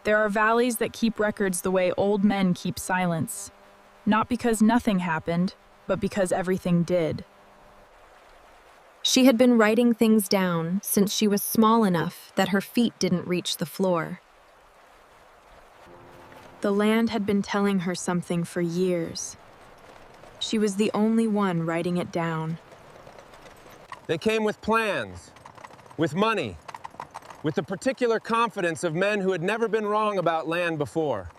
There are valleys that keep records the way old men keep silence. Not because nothing happened, but because everything did. She had been writing things down since she was small enough that her feet didn't reach the floor. The land had been telling her something for years. She was the only one writing it down. They came with plans, with money, with the particular confidence of men who had never been wrong about land before.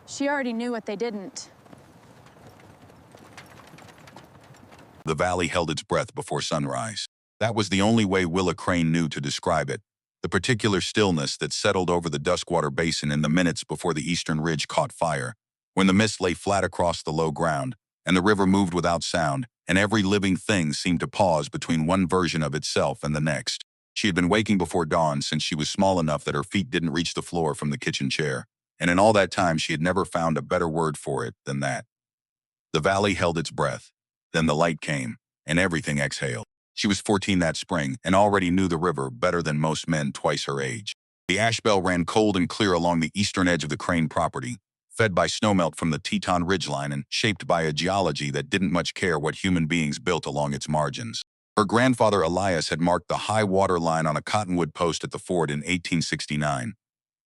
She already knew what they didn't. The valley held its breath before sunrise. That was the only way Willa Crane knew to describe it. The particular stillness that settled over the Duskwater Basin in the minutes before the eastern ridge caught fire, when the mist lay flat across the low ground, and the river moved without sound, and every living thing seemed to pause between one version of itself and the next. She had been waking before dawn since she was small enough that her feet didn't reach the floor from the kitchen chair, and in all that time she had never found a better word for it than that. The valley held its breath. Then the light came, and everything exhaled. She was 14 that spring and already knew the river better than most men twice her age. The Ashbell ran cold and clear along the eastern edge of the Crane property, fed by snowmelt from the Teton ridgeline and shaped by a geology that didn't much care what human beings built along its margins. Her grandfather Elias had marked the high water line on a cottonwood post at the ford in 1869.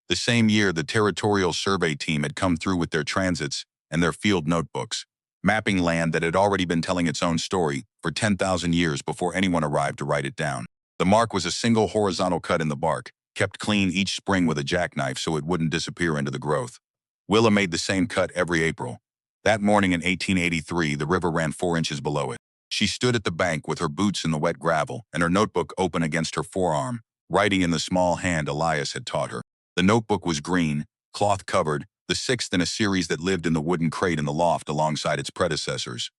The same year, the territorial survey team had come through with their transits and their field notebooks, mapping land that had already been telling its own story for 10,000 years before anyone arrived to write it down. The mark was a single horizontal cut in the bark, kept clean each spring with a jackknife so it wouldn't disappear into the growth. Willa made the same cut every April. That morning in 1883, the river ran 4 inches below it. She stood at the bank with her boots in the wet gravel and her notebook open against her forearm, writing in the small hand Elias had taught her. The notebook was green, cloth-covered, the 6th in a series that lived in the wooden crate in the loft alongside its predecessors.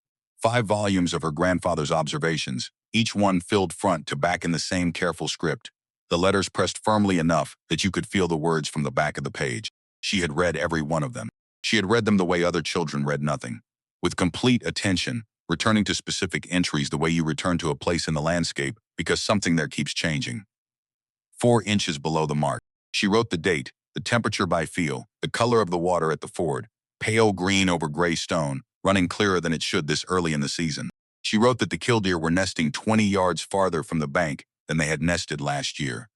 5 volumes of her grandfather's observations, each one filled front to back in the same careful script, the letters pressed firmly enough that you could feel the words from the back of the page. She had read every one of them. She had read them the way other children read nothing, with complete attention, returning to specific entries the way you return to a place in the landscape because something there keeps changing. 4 inches below the mark. She wrote the date, the temperature by feel, the color of the water at the ford, pale green over gray stone, running clearer than it should this early in the season. She wrote that the killdeer were nesting 20 yards farther from the bank than they had nested last year.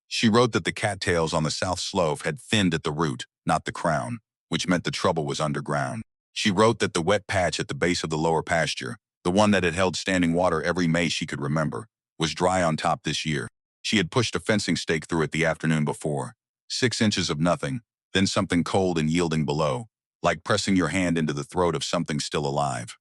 She wrote that the cattails on the south slope had thinned at the root, not the crown, which meant the trouble was underground. She wrote that the wet patch at the base of the lower pasture, the one that had held standing water every May she could remember, was dry on top this year. She had pushed a fencing stake through it the afternoon before. 6 inches of nothing, then something cold and yielding below, like pressing your hand into the throat of something still alive.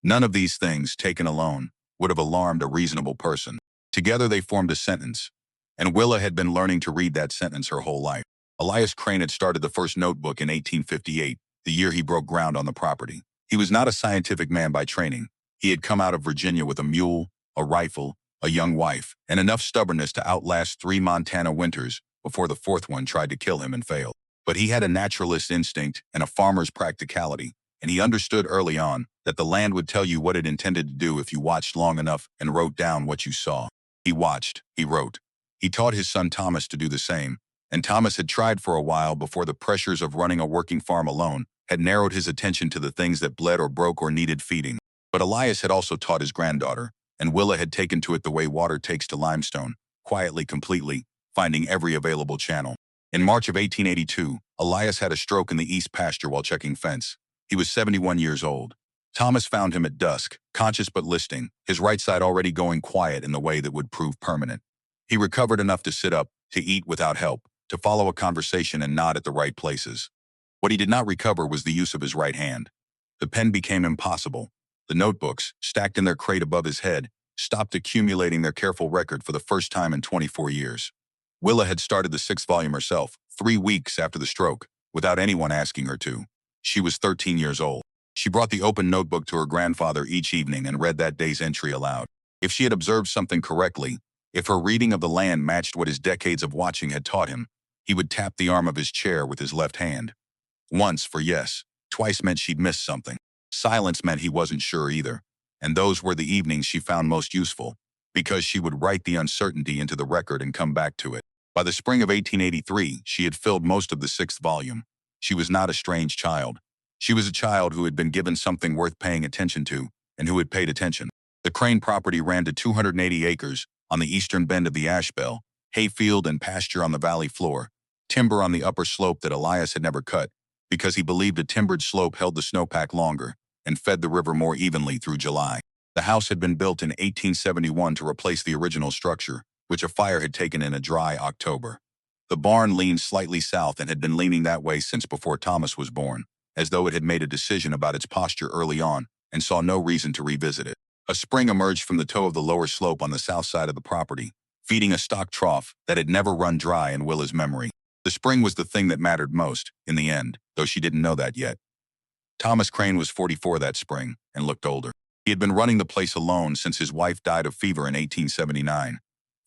None of these things, taken alone, would have alarmed a reasonable person. Together they formed a sentence, and Willa had been learning to read that sentence her whole life. Elias Crane had started the first notebook in 1858, the year he broke ground on the property. He was not a scientific man by training. He had come out of Virginia with a mule, a rifle, a young wife, and enough stubbornness to outlast 3 Montana winters before the 4th one tried to kill him and failed. But he had a naturalist's instinct and a farmer's practicality, and he understood early on that the land would tell you what it intended to do if you watched long enough and wrote down what you saw. He watched, he wrote. He taught his son Thomas to do the same, and Thomas had tried for a while before the pressures of running a working farm alone had narrowed his attention to the things that bled or broke or needed feeding. But Elias had also taught his granddaughter, and Willa had taken to it the way water takes to limestone, quietly, completely, finding every available channel. In March of 1882, Elias had a stroke in the east pasture while checking fence. He was 71 years old. Thomas found him at dusk, conscious but listening, his right side already going quiet in the way that would prove permanent. He recovered enough to sit up, to eat without help, to follow a conversation and nod at the right places. What he did not recover was the use of his right hand. The pen became impossible. The notebooks, stacked in their crate above his head, stopped accumulating their careful record for the first time in 24 years. Willa had started the 6th volume herself, 3 weeks after the stroke, without anyone asking her to. She was 13 years old. She brought the open notebook to her grandfather each evening and read that day's entry aloud. If she had observed something correctly, if her reading of the land matched what his decades of watching had taught him, he would tap the arm of his chair with his left hand. Once for yes, twice meant she'd missed something. Silence meant he wasn't sure either, and those were the evenings she found most useful, because she would write the uncertainty into the record and come back to it. By the spring of 1883, she had filled most of the sixth volume. She was not a strange child. She was a child who had been given something worth paying attention to, and who had paid attention. The Crane property ran to 280 acres on the eastern bend of the Ashbell, hayfield and pasture on the valley floor, timber on the upper slope that Elias had never cut, because he believed a timbered slope held the snowpack longer and fed the river more evenly through July. The house had been built in 1871 to replace the original structure, which a fire had taken in a dry October. The barn leaned slightly south and had been leaning that way since before Thomas was born, as though it had made a decision about its posture early on and saw no reason to revisit it. A spring emerged from the toe of the lower slope on the south side of the property, feeding a stock trough that had never run dry in Willa's memory. The spring was the thing that mattered most, in the end, though she didn't know that yet. Thomas Crane was 44 that spring and looked older. He had been running the place alone since his wife died of fever in 1879.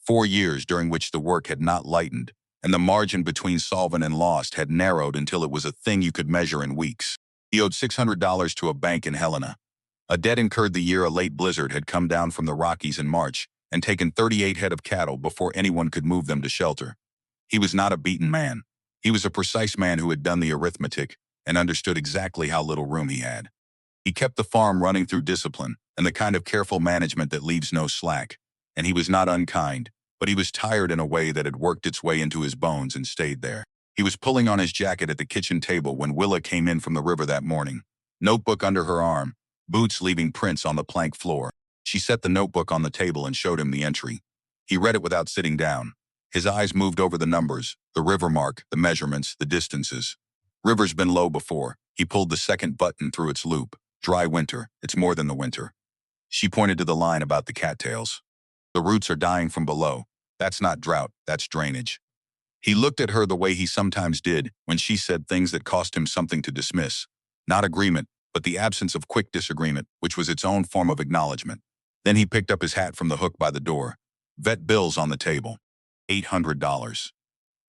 4 years during which the work had not lightened, and the margin between solvent and lost had narrowed until it was a thing you could measure in weeks. He owed $600 to a bank in Helena. A debt incurred the year a late blizzard had come down from the Rockies in March and taken 38 head of cattle before anyone could move them to shelter. He was not a beaten man. He was a precise man who had done the arithmetic and understood exactly how little room he had. He kept the farm running through discipline and the kind of careful management that leaves no slack, and he was not unkind, but he was tired in a way that had worked its way into his bones and stayed there. He was pulling on his jacket at the kitchen table when Willa came in from the river that morning, notebook under her arm, boots leaving prints on the plank floor. She set the notebook on the table and showed him the entry. He read it without sitting down. His eyes moved over the numbers, the river mark, the measurements, the distances. River's been low before. He pulled the second button through its loop. Dry winter. It's more than the winter. She pointed to the line about the cattails. The roots are dying from below. That's not drought, that's drainage. He looked at her the way he sometimes did when she said things that cost him something to dismiss. Not agreement, but the absence of quick disagreement, which was its own form of acknowledgement. Then he picked up his hat from the hook by the door. Vet bills on the table. $800.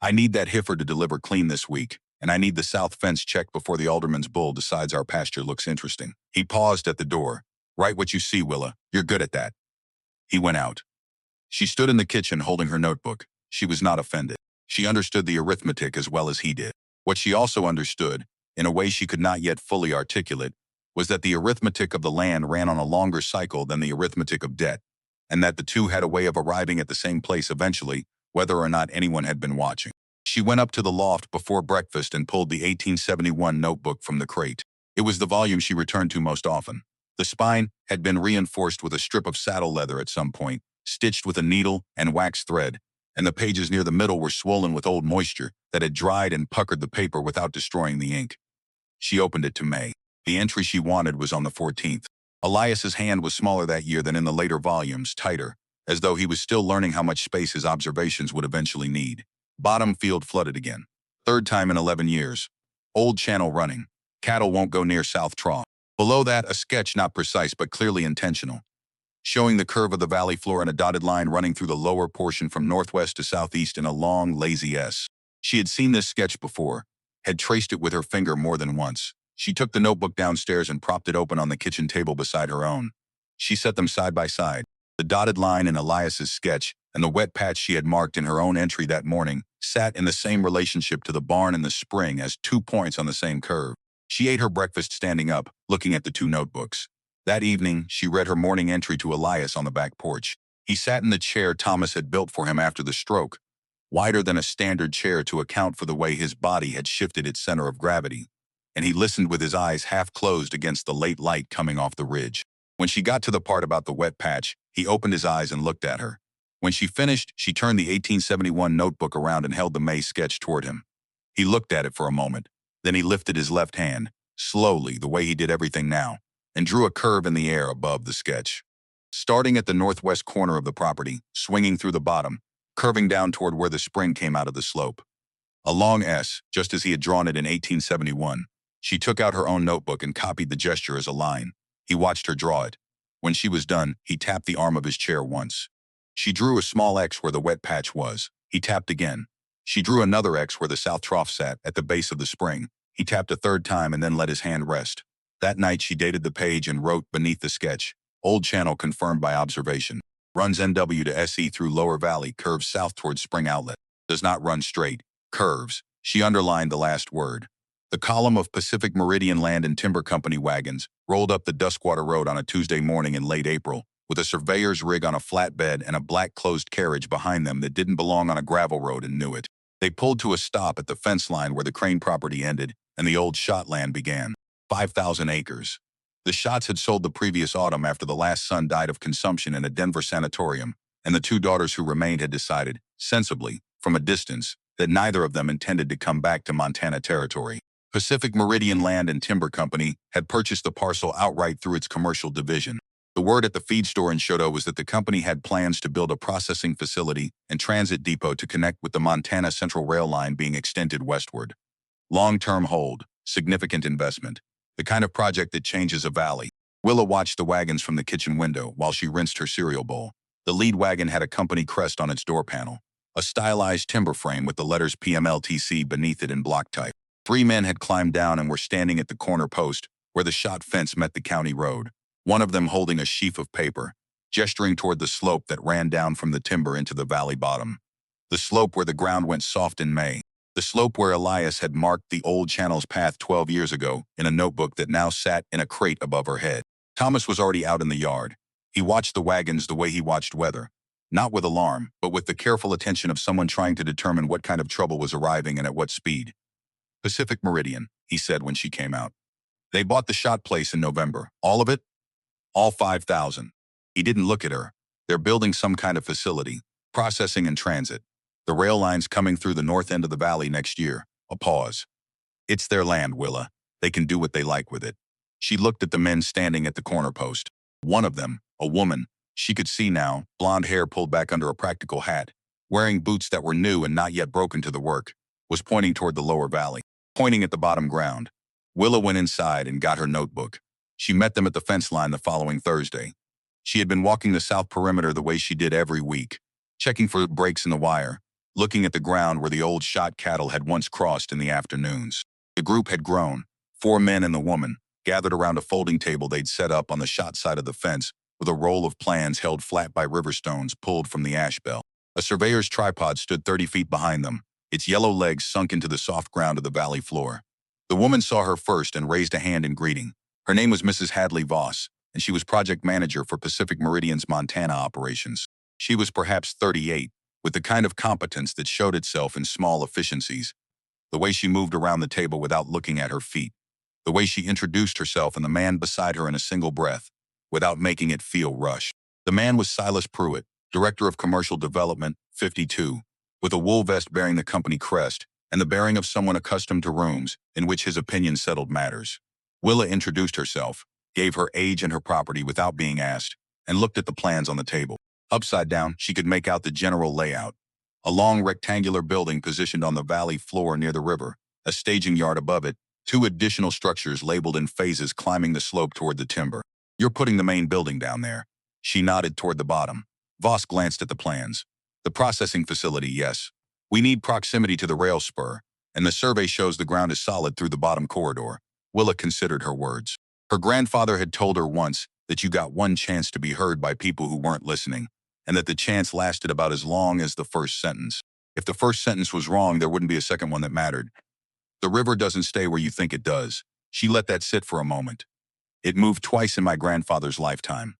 I need that heifer to deliver clean this week, and I need the south fence checked before the alderman's bull decides our pasture looks interesting. He paused at the door. Write what you see, Willa. You're good at that. He went out. She stood in the kitchen holding her notebook. She was not offended. She understood the arithmetic as well as he did. What she also understood, in a way she could not yet fully articulate, was that the arithmetic of the land ran on a longer cycle than the arithmetic of debt, and that the two had a way of arriving at the same place eventually, whether or not anyone had been watching. She went up to the loft before breakfast and pulled the 1871 notebook from the crate. It was the volume she returned to most often. The spine had been reinforced with a strip of saddle leather at some point, stitched with a needle and wax thread, and the pages near the middle were swollen with old moisture that had dried and puckered the paper without destroying the ink. She opened it to May. The entry she wanted was on the 14th. Elias's hand was smaller that year than in the later volumes, tighter, as though he was still learning how much space his observations would eventually need. Bottom field flooded again. Third time in 11 years. Old channel running. Cattle won't go near South Trough. Below that, a sketch not precise but clearly intentional, showing the curve of the valley floor and a dotted line running through the lower portion from northwest to southeast in a long, lazy S. She had seen this sketch before, had traced it with her finger more than once. She took the notebook downstairs and propped it open on the kitchen table beside her own. She set them side by side. The dotted line in Elias's sketch and the wet patch she had marked in her own entry that morning sat in the same relationship to the barn in the spring as 2 points on the same curve. She ate her breakfast standing up, looking at the two notebooks. That evening, she read her morning entry to Elias on the back porch. He sat in the chair Thomas had built for him after the stroke, wider than a standard chair to account for the way his body had shifted its center of gravity, and he listened with his eyes half closed against the late light coming off the ridge. When she got to the part about the wet patch, he opened his eyes and looked at her. When she finished, she turned the 1871 notebook around and held the May sketch toward him. He looked at it for a moment. Then he lifted his left hand, slowly, the way he did everything now, and drew a curve in the air above the sketch. Starting at the northwest corner of the property, swinging through the bottom, curving down toward where the spring came out of the slope. A long S, just as he had drawn it in 1871. She took out her own notebook and copied the gesture as a line. He watched her draw it. When she was done, he tapped the arm of his chair once. She drew a small X where the wet patch was. He tapped again. She drew another X where the south trough sat, at the base of the spring. He tapped a third time and then let his hand rest. That night she dated the page and wrote beneath the sketch, "Old channel confirmed by observation. Runs NW to SE through Lower Valley, curves south toward Spring Outlet." Does not run straight. Curves. She underlined the last word. The column of Pacific Meridian Land and Timber Company wagons rolled up the Duskwater Road on a Tuesday morning in late April, with a surveyor's rig on a flatbed and a black closed carriage behind them that didn't belong on a gravel road and knew it. They pulled to a stop at the fence line where the Crane property ended and the old shot land began. 5,000 acres. The Shots had sold the previous autumn after the last son died of consumption in a Denver sanatorium, and the two daughters who remained had decided, sensibly, from a distance, that neither of them intended to come back to Montana territory. Pacific Meridian Land and Timber Company had purchased the parcel outright through its commercial division. The word at the feed store in Choteau was that the company had plans to build a processing facility and transit depot to connect with the Montana Central Rail line being extended westward. Long-term hold, significant investment, the kind of project that changes a valley. Willa watched the wagons from the kitchen window while she rinsed her cereal bowl. The lead wagon had a company crest on its door panel, a stylized timber frame with the letters PMLTC beneath it in block type. 3 men had climbed down and were standing at the corner post where the shot fence met the county road, one of them holding a sheaf of paper, gesturing toward the slope that ran down from the timber into the valley bottom. The slope where the ground went soft in May. The slope where Elias had marked the old channel's path 12 years ago in a notebook that now sat in a crate above her head. Thomas was already out in the yard. He watched the wagons the way he watched weather, not with alarm, but with the careful attention of someone trying to determine what kind of trouble was arriving and at what speed. Pacific Meridian, he said when she came out. They bought the shot place in November. All of it? All 5,000. He didn't look at her. They're building some kind of facility, processing and transit. The rail line's coming through the north end of the valley next year. A pause. It's their land, Willa. They can do what they like with it. She looked at the men standing at the corner post. One of them, a woman, she could see now, blonde hair pulled back under a practical hat, wearing boots that were new and not yet broken to the work, was pointing toward the lower valley, pointing at the bottom ground. Willa went inside and got her notebook. She met them at the fence line the following Thursday. She had been walking the south perimeter the way she did every week, checking for breaks in the wire, looking at the ground where the old shot cattle had once crossed in the afternoons. The group had grown. 4 men and the woman, gathered around a folding table they'd set up on the shot side of the fence with a roll of plans held flat by river stones pulled from the Ashbell. A surveyor's tripod stood 30 feet behind them, its yellow legs sunk into the soft ground of the valley floor. The woman saw her first and raised a hand in greeting. Her name was Mrs. Hadley Voss, and she was project manager for Pacific Meridian's Montana operations. She was perhaps 38, with the kind of competence that showed itself in small efficiencies. The way she moved around the table without looking at her feet. The way she introduced herself and the man beside her in a single breath, without making it feel rushed. The man was Silas Pruitt, Director of Commercial Development, 52, with a wool vest bearing the company crest and the bearing of someone accustomed to rooms in which his opinion settled matters. Willa introduced herself, gave her age and her property without being asked, and looked at the plans on the table. Upside down, she could make out the general layout. A long rectangular building positioned on the valley floor near the river, a staging yard above it, 2 additional structures labeled in phases climbing the slope toward the timber. You're putting the main building down there. She nodded toward the bottom. Voss glanced at the plans. The processing facility, yes. We need proximity to the rail spur, and the survey shows the ground is solid through the bottom corridor. Willa considered her words. Her grandfather had told her once that you got one chance to be heard by people who weren't listening, and that the chance lasted about as long as the first sentence. If the first sentence was wrong, there wouldn't be a second one that mattered. The river doesn't stay where you think it does. She let that sit for a moment. It moved twice in my grandfather's lifetime.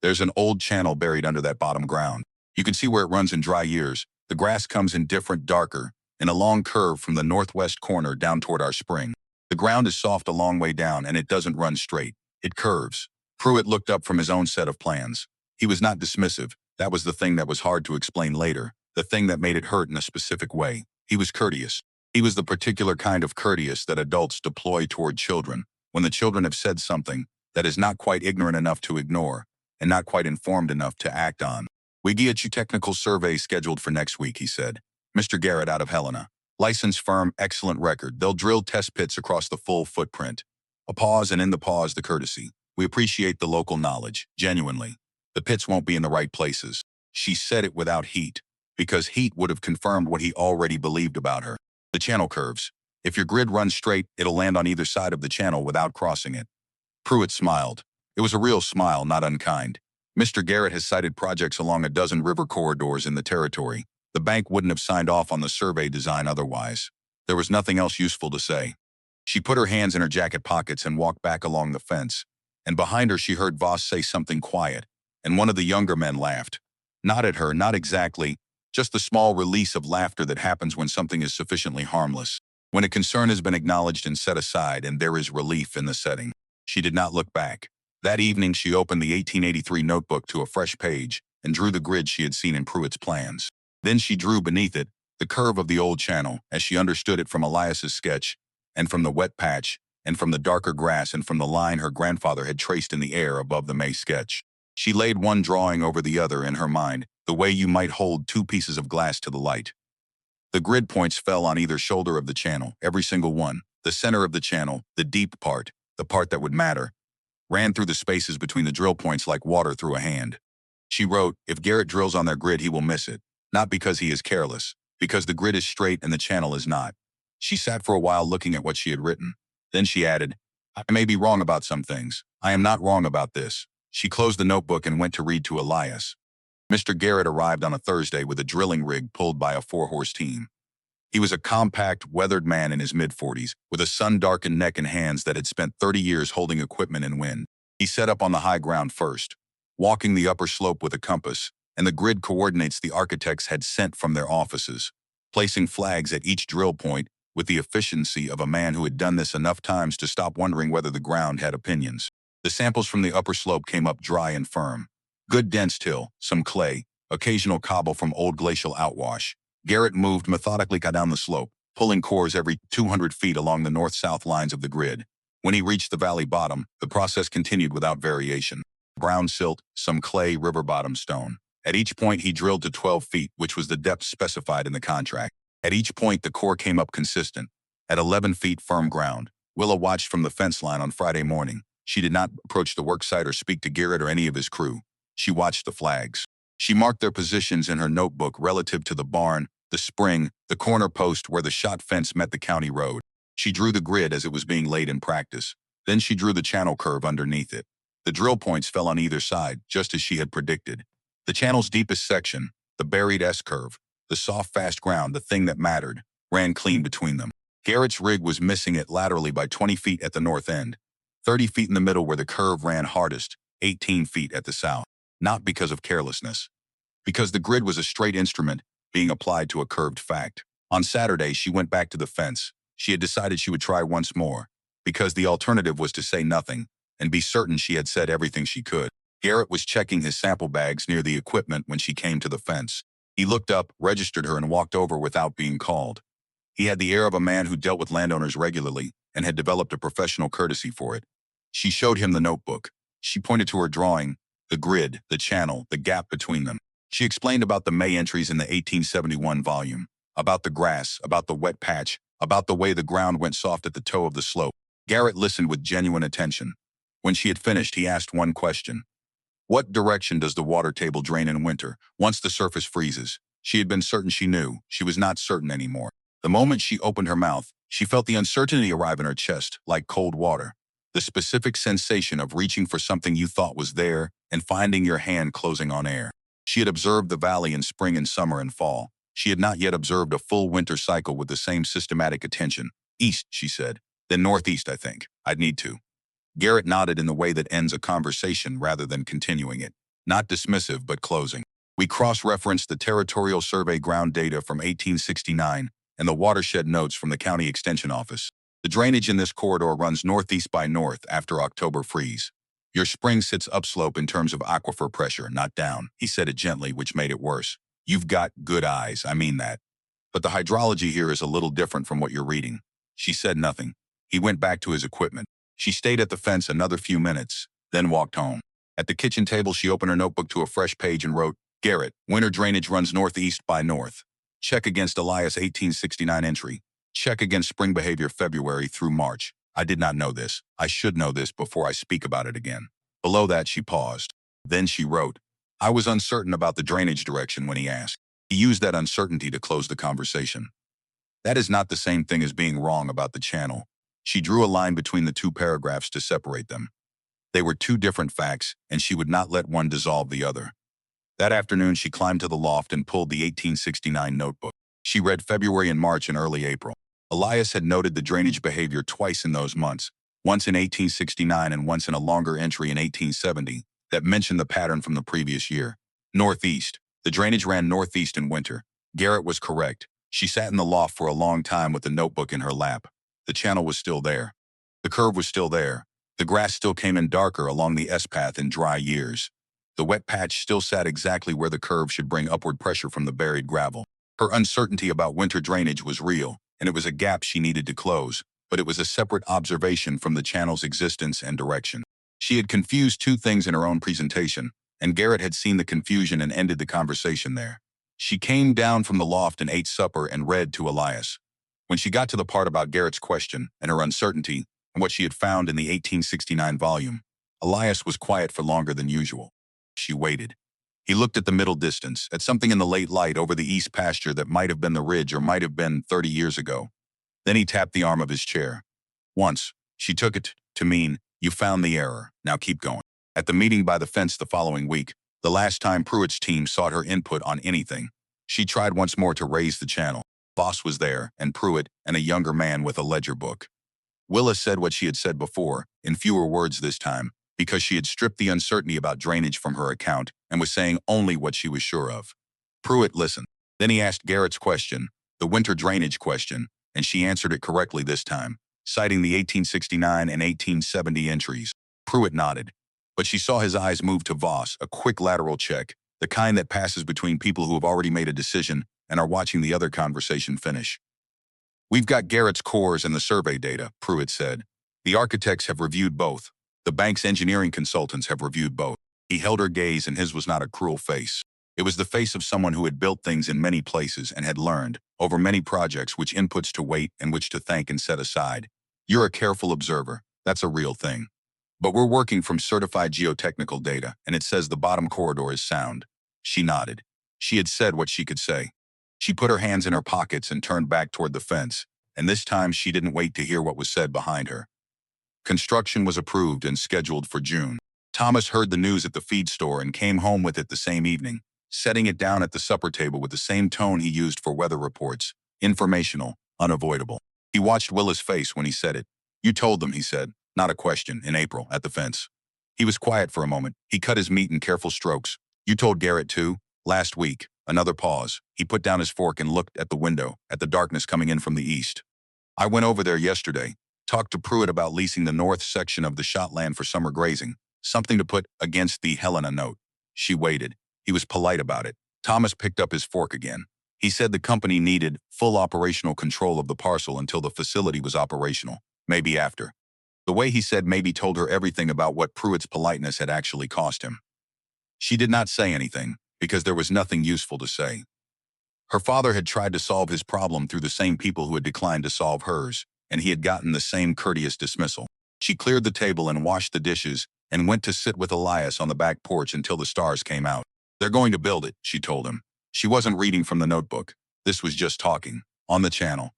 There's an old channel buried under that bottom ground. You can see where it runs in dry years. The grass comes in different, darker, in a long curve from the northwest corner down toward our spring. The ground is soft a long way down, and it doesn't run straight. It curves. Pruitt looked up from his own set of plans. He was not dismissive. That was the thing that was hard to explain later, the thing that made it hurt in a specific way. He was courteous. He was the particular kind of courteous that adults deploy toward children when the children have said something that is not quite ignorant enough to ignore and not quite informed enough to act on. We get you technical survey scheduled for next week, he said. Mr. Garrett out of Helena. Licensed firm, excellent record. They'll drill test pits across the full footprint. A pause, and in the pause, the courtesy. We appreciate the local knowledge, genuinely. The pits won't be in the right places. She said it without heat, because heat would have confirmed what he already believed about her. The channel curves. If your grid runs straight, it'll land on either side of the channel without crossing it. Pruitt smiled. It was a real smile, not unkind. Mr. Garrett has cited projects along a dozen river corridors in the territory. The bank wouldn't have signed off on the survey design otherwise. There was nothing else useful to say. She put her hands in her jacket pockets and walked back along the fence. And behind her she heard Voss say something quiet, and one of the younger men laughed. Not at her, not exactly, just the small release of laughter that happens when something is sufficiently harmless. When a concern has been acknowledged and set aside and there is relief in the setting. She did not look back. That evening she opened the 1883 notebook to a fresh page and drew the grid she had seen in Pruitt's plans. Then she drew beneath it the curve of the old channel as she understood it from Elias's sketch, and from the wet patch, and from the darker grass, and from the line her grandfather had traced in the air above the May sketch. She laid one drawing over the other in her mind, the way you might hold two pieces of glass to the light. The grid points fell on either shoulder of the channel, every single one. The center of the channel, the deep part, the part that would matter, ran through the spaces between the drill points like water through a hand. She wrote, if Garrett drills on their grid, he will miss it. Not because he is careless, because the grid is straight and the channel is not. She sat for a while looking at what she had written. Then she added, I may be wrong about some things. I am not wrong about this. She closed the notebook and went to read to Elias. Mr. Garrett arrived on a Thursday with a drilling rig pulled by a 4-horse team. He was a compact, weathered man in his mid-40s, with a sun-darkened neck and hands that had spent 30 years holding equipment in wind. He set up on the high ground first, walking the upper slope with a compass, and the grid coordinates the architects had sent from their offices, placing flags at each drill point with the efficiency of a man who had done this enough times to stop wondering whether the ground had opinions. The samples from the upper slope came up dry and firm. Good dense till, some clay, occasional cobble from old glacial outwash. Garrett moved methodically down the slope, pulling cores every 200 feet along the north-south lines of the grid. When he reached the valley bottom, the process continued without variation. Brown silt, some clay, river bottom stone. At each point he drilled to 12 feet, which was the depth specified in the contract. At each point the core came up consistent. At 11 feet firm ground. Willa watched from the fence line on Friday morning. She did not approach the worksite or speak to Garrett or any of his crew. She watched the flags. She marked their positions in her notebook relative to the barn, the spring, the corner post where the shot fence met the county road. She drew the grid as it was being laid in practice. Then she drew the channel curve underneath it. The drill points fell on either side, just as she had predicted. The channel's deepest section, the buried S-curve, the soft, fast ground, the thing that mattered, ran clean between them. Garrett's rig was missing it laterally by 20 feet at the north end, 30 feet in the middle where the curve ran hardest, 18 feet at the south. Not because of carelessness. Because the grid was a straight instrument being applied to a curved fact. On Saturday, she went back to the fence. She had decided she would try once more, because the alternative was to say nothing and be certain she had said everything she could. Garrett was checking his sample bags near the equipment when she came to the fence. He looked up, registered her, and walked over without being called. He had the air of a man who dealt with landowners regularly and had developed a professional courtesy for it. She showed him the notebook. She pointed to her drawing, the grid, the channel, the gap between them. She explained about the May entries in the 1871 volume, about the grass, about the wet patch, about the way the ground went soft at the toe of the slope. Garrett listened with genuine attention. When she had finished, he asked one question. What direction does the water table drain in winter, once the surface freezes? She had been certain she knew. She was not certain anymore. The moment she opened her mouth, she felt the uncertainty arrive in her chest, like cold water. The specific sensation of reaching for something you thought was there and finding your hand closing on air. She had observed the valley in spring and summer and fall. She had not yet observed a full winter cycle with the same systematic attention. East, she said. Then northeast, I think. I'd need to. Garrett nodded in the way that ends a conversation rather than continuing it. Not dismissive, but closing. We cross-referenced the Territorial Survey ground data from 1869 and the watershed notes from the County Extension Office. The drainage in this corridor runs northeast by north after October freeze. Your spring sits upslope in terms of aquifer pressure, not down. He said it gently, which made it worse. You've got good eyes, I mean that. But the hydrology here is a little different from what you're reading. She said nothing. He went back to his equipment. She stayed at the fence another few minutes, then walked home. At the kitchen table, she opened her notebook to a fresh page and wrote, Garrett, winter drainage runs northeast by north. Check against Elias 1869 entry. Check against spring behavior February through March. I did not know this. I should know this before I speak about it again. Below that, she paused. Then she wrote, I was uncertain about the drainage direction when he asked. He used that uncertainty to close the conversation. That is not the same thing as being wrong about the channel. She drew a line between the two paragraphs to separate them. They were two different facts, and she would not let one dissolve the other. That afternoon, she climbed to the loft and pulled the 1869 notebook. She read February and March and early April. Elias had noted the drainage behavior twice in those months, once in 1869 and once in a longer entry in 1870, that mentioned the pattern from the previous year. Northeast. The drainage ran northeast in winter. Garrett was correct. She sat in the loft for a long time with the notebook in her lap. The channel was still there. The curve was still there. The grass still came in darker along the S-path in dry years. The wet patch still sat exactly where the curve should bring upward pressure from the buried gravel. Her uncertainty about winter drainage was real, and it was a gap she needed to close, but it was a separate observation from the channel's existence and direction. She had confused two things in her own presentation, and Garrett had seen the confusion and ended the conversation there. She came down from the loft and ate supper and read to Elias. When she got to the part about Garrett's question and her uncertainty and what she had found in the 1869 volume, Elias was quiet for longer than usual. She waited. He looked at the middle distance, at something in the late light over the east pasture that might have been the ridge or might have been 30 years ago. Then he tapped the arm of his chair. Once, she took it to mean, "You found the error, now keep going." At the meeting by the fence the following week, the last time Pruitt's team sought her input on anything, she tried once more to raise the channel. Voss was there, and Pruitt, and a younger man with a ledger book. Willa said what she had said before, in fewer words this time, because she had stripped the uncertainty about drainage from her account and was saying only what she was sure of. Pruitt listened. Then he asked Garrett's question, the winter drainage question, and she answered it correctly this time, citing the 1869 and 1870 entries. Pruitt nodded, but she saw his eyes move to Voss, a quick lateral check, the kind that passes between people who have already made a decision and are watching the other conversation finish. "We've got Garrett's cores and the survey data," Pruitt said. "The architects have reviewed both. The bank's engineering consultants have reviewed both." He held her gaze, and his was not a cruel face. It was the face of someone who had built things in many places and had learned, over many projects, which inputs to wait and which to thank and set aside. "You're a careful observer. That's a real thing. But we're working from certified geotechnical data, and it says the bottom corridor is sound." She nodded. She had said what she could say. She put her hands in her pockets and turned back toward the fence, and this time she didn't wait to hear what was said behind her. Construction was approved and scheduled for June. Thomas heard the news at the feed store and came home with it the same evening, setting it down at the supper table with the same tone he used for weather reports, informational, unavoidable. He watched Willa's face when he said it. "You told them," he said, not a question, in April, at the fence. He was quiet for a moment. He cut his meat in careful strokes. "You told Garrett too?" "Last week." Another pause. He put down his fork and looked at the window, at the darkness coming in from the east. "I went over there yesterday. Talked to Pruitt about leasing the north section of the shot land for summer grazing, something to put against the Helena note." She waited. He was polite about it. Thomas picked up his fork again. He said the company needed full operational control of the parcel until the facility was operational, maybe after. The way he said maybe told her everything about what Pruitt's politeness had actually cost him. She did not say anything, because there was nothing useful to say. Her father had tried to solve his problem through the same people who had declined to solve hers, and he had gotten the same courteous dismissal. She cleared the table and washed the dishes and went to sit with Elias on the back porch until the stars came out. "They're going to build it," she told him. She wasn't reading from the notebook. This was just talking, on the channel.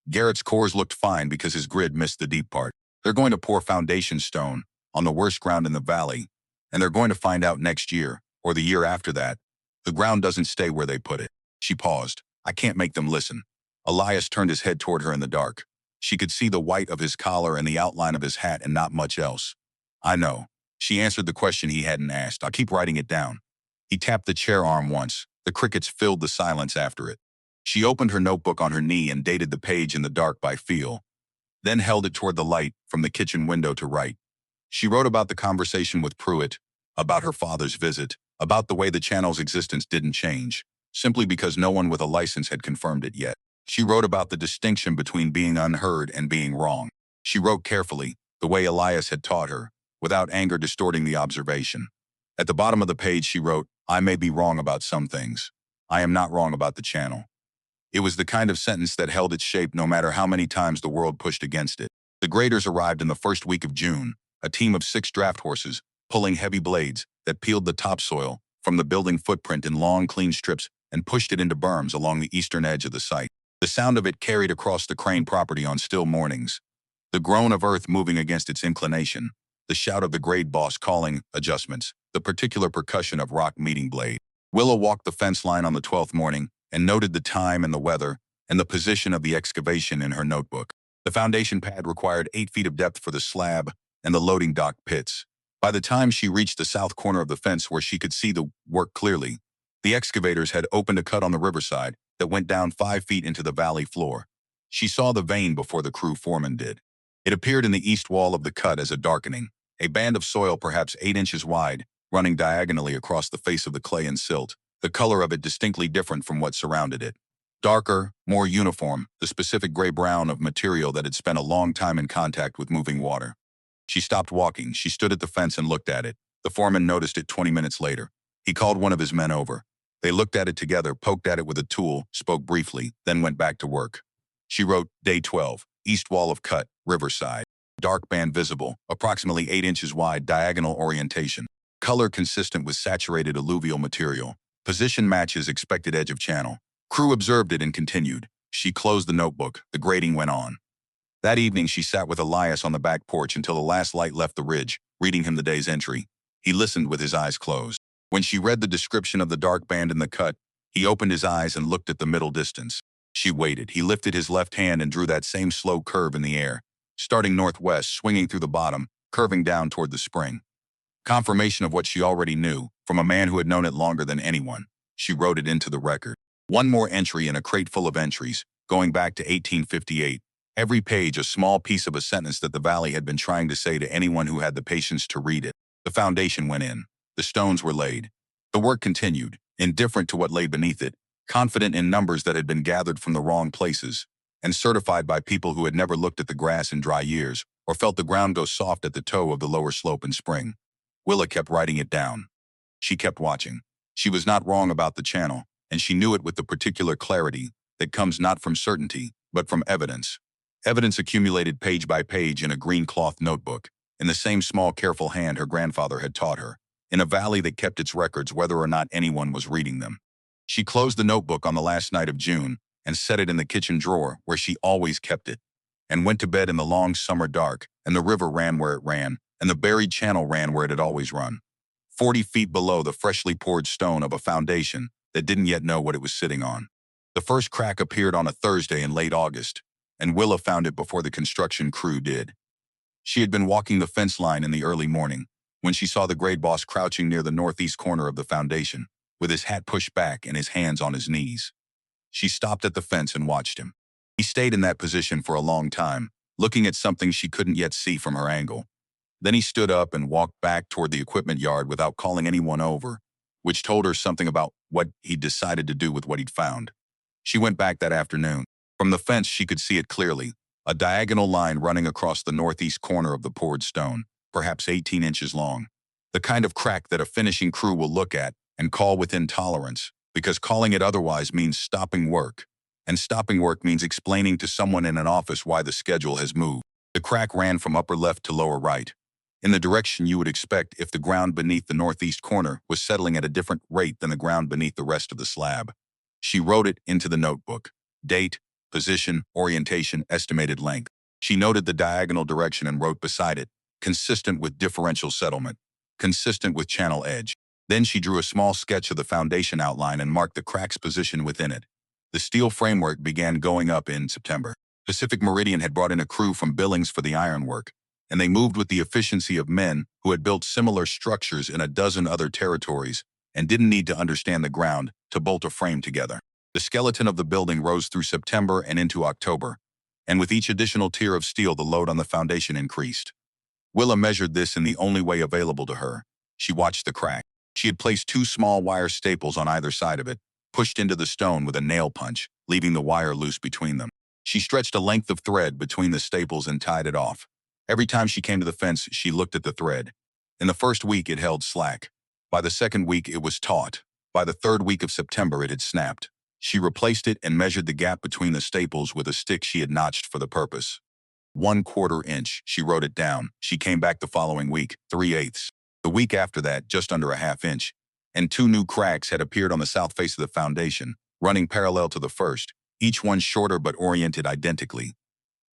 Garrett's cores looked fine because his grid missed the deep part. "They're going to pour foundation stone on the worst ground in the valley, and they're going to find out next year, or the year after that. The ground doesn't stay where they put it." She paused. "I can't make them listen." Elias turned his head toward her in the dark. She could see the white of his collar and the outline of his hat and not much else. "I know." She answered the question he hadn't asked. "I'll keep writing it down." He tapped the chair arm once. The crickets filled the silence after it. She opened her notebook on her knee and dated the page in the dark by feel, then held it toward the light from the kitchen window to write. She wrote about the conversation with Pruitt, about her father's visit, about the way the channel's existence didn't change, simply because no one with a license had confirmed it yet. She wrote about the distinction between being unheard and being wrong. She wrote carefully, the way Elias had taught her, without anger distorting the observation. At the bottom of the page she wrote, "I may be wrong about some things. I am not wrong about the channel." It was the kind of sentence that held its shape no matter how many times the world pushed against it. The graders arrived in the first week of June, a team of 6 draft horses, pulling heavy blades that peeled the topsoil from the building footprint in long, clean strips and pushed it into berms along the eastern edge of the site. The sound of it carried across the Crane property on still mornings. The groan of earth moving against its inclination, the shout of the grade boss calling adjustments, the particular percussion of rock meeting blade. Willa walked the fence line on the 12th morning and noted the time and the weather and the position of the excavation in her notebook. The foundation pad required 8 feet of depth for the slab and the loading dock pits. By the time she reached the south corner of the fence where she could see the work clearly, the excavators had opened a cut on the riverside that went down 5 feet into the valley floor. She saw the vein before the crew foreman did. It appeared in the east wall of the cut as a darkening, a band of soil perhaps 8 inches wide, running diagonally across the face of the clay and silt, the color of it distinctly different from what surrounded it. Darker, more uniform, the specific gray-brown of material that had spent a long time in contact with moving water. She stopped walking. She stood at the fence and looked at it. The foreman noticed it 20 minutes later. He called one of his men over. They looked at it together, poked at it with a tool, spoke briefly, then went back to work. She wrote, Day 12, east wall of cut, riverside. Dark band visible, approximately 8 inches wide, diagonal orientation. Color consistent with saturated alluvial material. Position matches expected edge of channel. Crew observed it and continued. She closed the notebook. The grading went on. That evening, she sat with Elias on the back porch until the last light left the ridge, reading him the day's entry. He listened with his eyes closed. When she read the description of the dark band in the cut, he opened his eyes and looked at the middle distance. She waited. He lifted his left hand and drew that same slow curve in the air, starting northwest, swinging through the bottom, curving down toward the spring. Confirmation of what she already knew, from a man who had known it longer than anyone. She wrote it into the record. One more entry in a crate full of entries, going back to 1858. Every page a small piece of a sentence that the valley had been trying to say to anyone who had the patience to read it. The foundation went in. The stones were laid. The work continued, indifferent to what lay beneath it, confident in numbers that had been gathered from the wrong places, and certified by people who had never looked at the grass in dry years or felt the ground go soft at the toe of the lower slope in spring. Willa kept writing it down. She kept watching. She was not wrong about the channel, and she knew it with the particular clarity that comes not from certainty, but from evidence. Evidence accumulated page by page in a green cloth notebook, in the same small, careful hand her grandfather had taught her, in a valley that kept its records whether or not anyone was reading them. She closed the notebook on the last night of June and set it in the kitchen drawer where she always kept it, and went to bed in the long summer dark, and the river ran where it ran, and the buried channel ran where it had always run, 40 feet below the freshly poured stone of a foundation that didn't yet know what it was sitting on. The first crack appeared on a Thursday in late August, and Willa found it before the construction crew did. She had been walking the fence line in the early morning when she saw the grade boss crouching near the northeast corner of the foundation, with his hat pushed back and his hands on his knees. She stopped at the fence and watched him. He stayed in that position for a long time, looking at something she couldn't yet see from her angle. Then he stood up and walked back toward the equipment yard without calling anyone over, which told her something about what he'd decided to do with what he'd found. She went back that afternoon. From the fence, she could see it clearly, a diagonal line running across the northeast corner of the poured stone, perhaps 18 inches long. The kind of crack that a finishing crew will look at and call within tolerance, because calling it otherwise means stopping work, and stopping work means explaining to someone in an office why the schedule has moved. The crack ran from upper left to lower right, in the direction you would expect if the ground beneath the northeast corner was settling at a different rate than the ground beneath the rest of the slab. She wrote it into the notebook. Date, position, orientation, estimated length. She noted the diagonal direction and wrote beside it, consistent with differential settlement, consistent with channel edge. Then she drew a small sketch of the foundation outline and marked the crack's position within it. The steel framework began going up in September. Pacific Meridian had brought in a crew from Billings for the ironwork, and they moved with the efficiency of men who had built similar structures in a dozen other territories and didn't need to understand the ground to bolt a frame together. The skeleton of the building rose through September and into October, and with each additional tier of steel, the load on the foundation increased. Willa measured this in the only way available to her. She watched the crack. She had placed 2 small wire staples on either side of it, pushed into the stone with a nail punch, leaving the wire loose between them. She stretched a length of thread between the staples and tied it off. Every time she came to the fence, she looked at the thread. In the first week, it held slack. By the second week, it was taut. By the third week of September, it had snapped. She replaced it and measured the gap between the staples with a stick she had notched for the purpose. 1/4 inch, she wrote it down. She came back the following week, 3/8. The week after that, just under a 1/2 inch. And 2 new cracks had appeared on the south face of the foundation, running parallel to the first, each one shorter but oriented identically.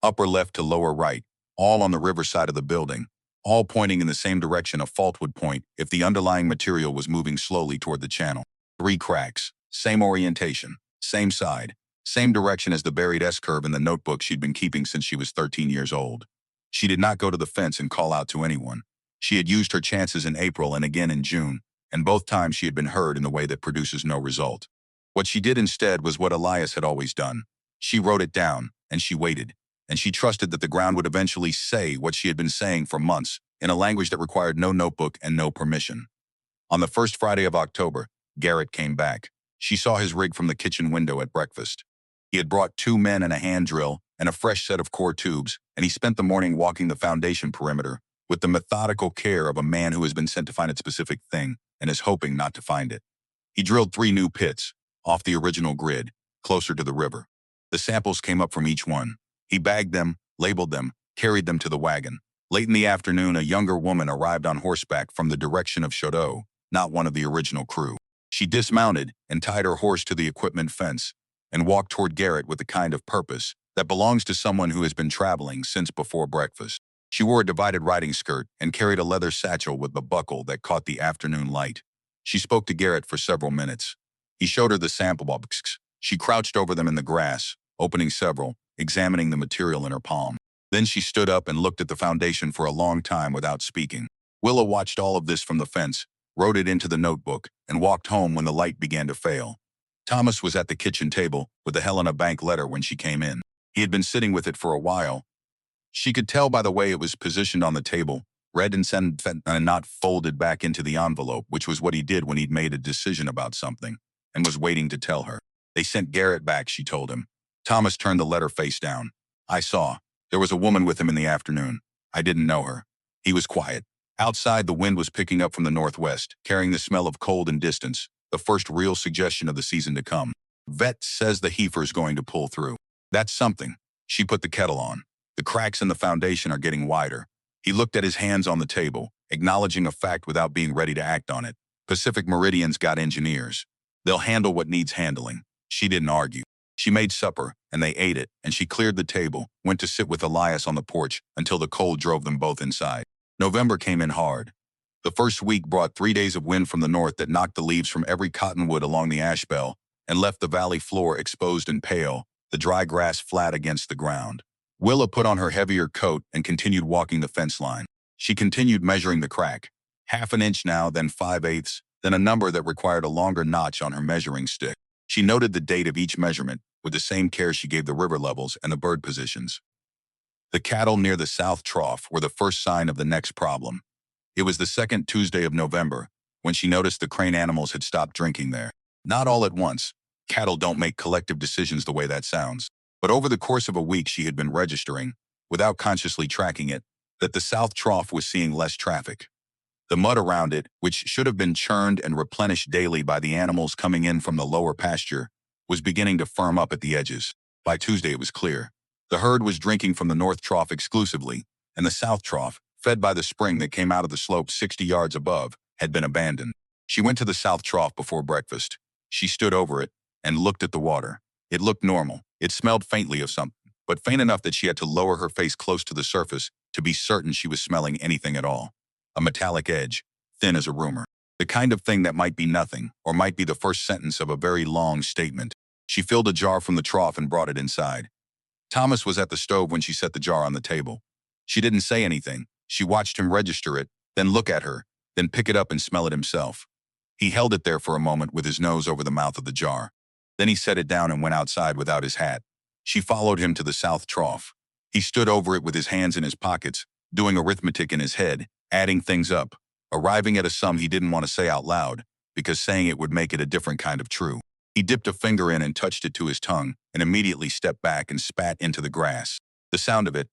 Upper left to lower right, all on the riverside of the building, all pointing in the same direction a fault would point if the underlying material was moving slowly toward the channel. 3 cracks, same orientation, same side, same direction as the buried S-curve in the notebook she'd been keeping since she was 13 years old. She did not go to the fence and call out to anyone. She had used her chances in April and again in June, and both times she had been heard in the way that produces no result. What she did instead was what Elias had always done. She wrote it down, and she waited, and she trusted that the ground would eventually say what she had been saying for months, in a language that required no notebook and no permission. On the first Friday of October, Garrett came back. She saw his rig from the kitchen window at breakfast. He had brought 2 men and a hand drill and a fresh set of core tubes, and he spent the morning walking the foundation perimeter with the methodical care of a man who has been sent to find a specific thing and is hoping not to find it. He drilled 3 new pits, off the original grid, closer to the river. The samples came up from each one. He bagged them, labeled them, carried them to the wagon. Late in the afternoon, a younger woman arrived on horseback from the direction of Chateau, not one of the original crew. She dismounted and tied her horse to the equipment fence and walked toward Garrett with the kind of purpose that belongs to someone who has been traveling since before breakfast. She wore a divided riding skirt and carried a leather satchel with the buckle that caught the afternoon light. She spoke to Garrett for several minutes. He showed her the sample boxes. She crouched over them in the grass, opening several, examining the material in her palm. Then she stood up and looked at the foundation for a long time without speaking. Willa watched all of this from the fence, wrote it into the notebook, and walked home when the light began to fail. Thomas was at the kitchen table with the Helena Bank letter when she came in. He had been sitting with it for a while. She could tell by the way it was positioned on the table, read and sent and not folded back into the envelope, which was what he did when he'd made a decision about something, and was waiting to tell her. They sent Garrett back, she told him. Thomas turned the letter face down. I saw. There was a woman with him in the afternoon. I didn't know her. He was quiet. Outside, the wind was picking up from the northwest, carrying the smell of cold and distance, the first real suggestion of the season to come. Vet says the heifer's going to pull through. That's something. She put the kettle on. The cracks in the foundation are getting wider. He looked at his hands on the table, acknowledging a fact without being ready to act on it. Pacific Meridian's got engineers. They'll handle what needs handling. She didn't argue. She made supper, and they ate it, and she cleared the table, went to sit with Elias on the porch until the cold drove them both inside. November came in hard. The first week brought 3 days of wind from the north that knocked the leaves from every cottonwood along the Ashbell and left the valley floor exposed and pale, the dry grass flat against the ground. Willa put on her heavier coat and continued walking the fence line. She continued measuring the crack. 1/2 inch now, then 5/8, then a number that required a longer notch on her measuring stick. She noted the date of each measurement with the same care she gave the river levels and the bird positions. The cattle near the South Trough were the first sign of the next problem. It was the second Tuesday of November when she noticed the Crane animals had stopped drinking there. Not all at once. Cattle don't make collective decisions the way that sounds. But over the course of a week she had been registering, without consciously tracking it, that the South Trough was seeing less traffic. The mud around it, which should have been churned and replenished daily by the animals coming in from the lower pasture, was beginning to firm up at the edges. By Tuesday it was clear. The herd was drinking from the North Trough exclusively, and the South Trough, fed by the spring that came out of the slope 60 yards above, had been abandoned. She went to the South Trough before breakfast. She stood over it and looked at the water. It looked normal. It smelled faintly of something, but faint enough that she had to lower her face close to the surface to be certain she was smelling anything at all. A metallic edge, thin as a rumor. The kind of thing that might be nothing, or might be the first sentence of a very long statement. She filled a jar from the trough and brought it inside. Thomas was at the stove when she set the jar on the table. She didn't say anything. She watched him register it, then look at her, then pick it up and smell it himself. He held it there for a moment with his nose over the mouth of the jar. Then he set it down and went outside without his hat. She followed him to the South Trough. He stood over it with his hands in his pockets, doing arithmetic in his head, adding things up, arriving at a sum he didn't want to say out loud, because saying it would make it a different kind of true. He dipped a finger in and touched it to his tongue, and immediately stepped back and spat into the grass. The sound of it,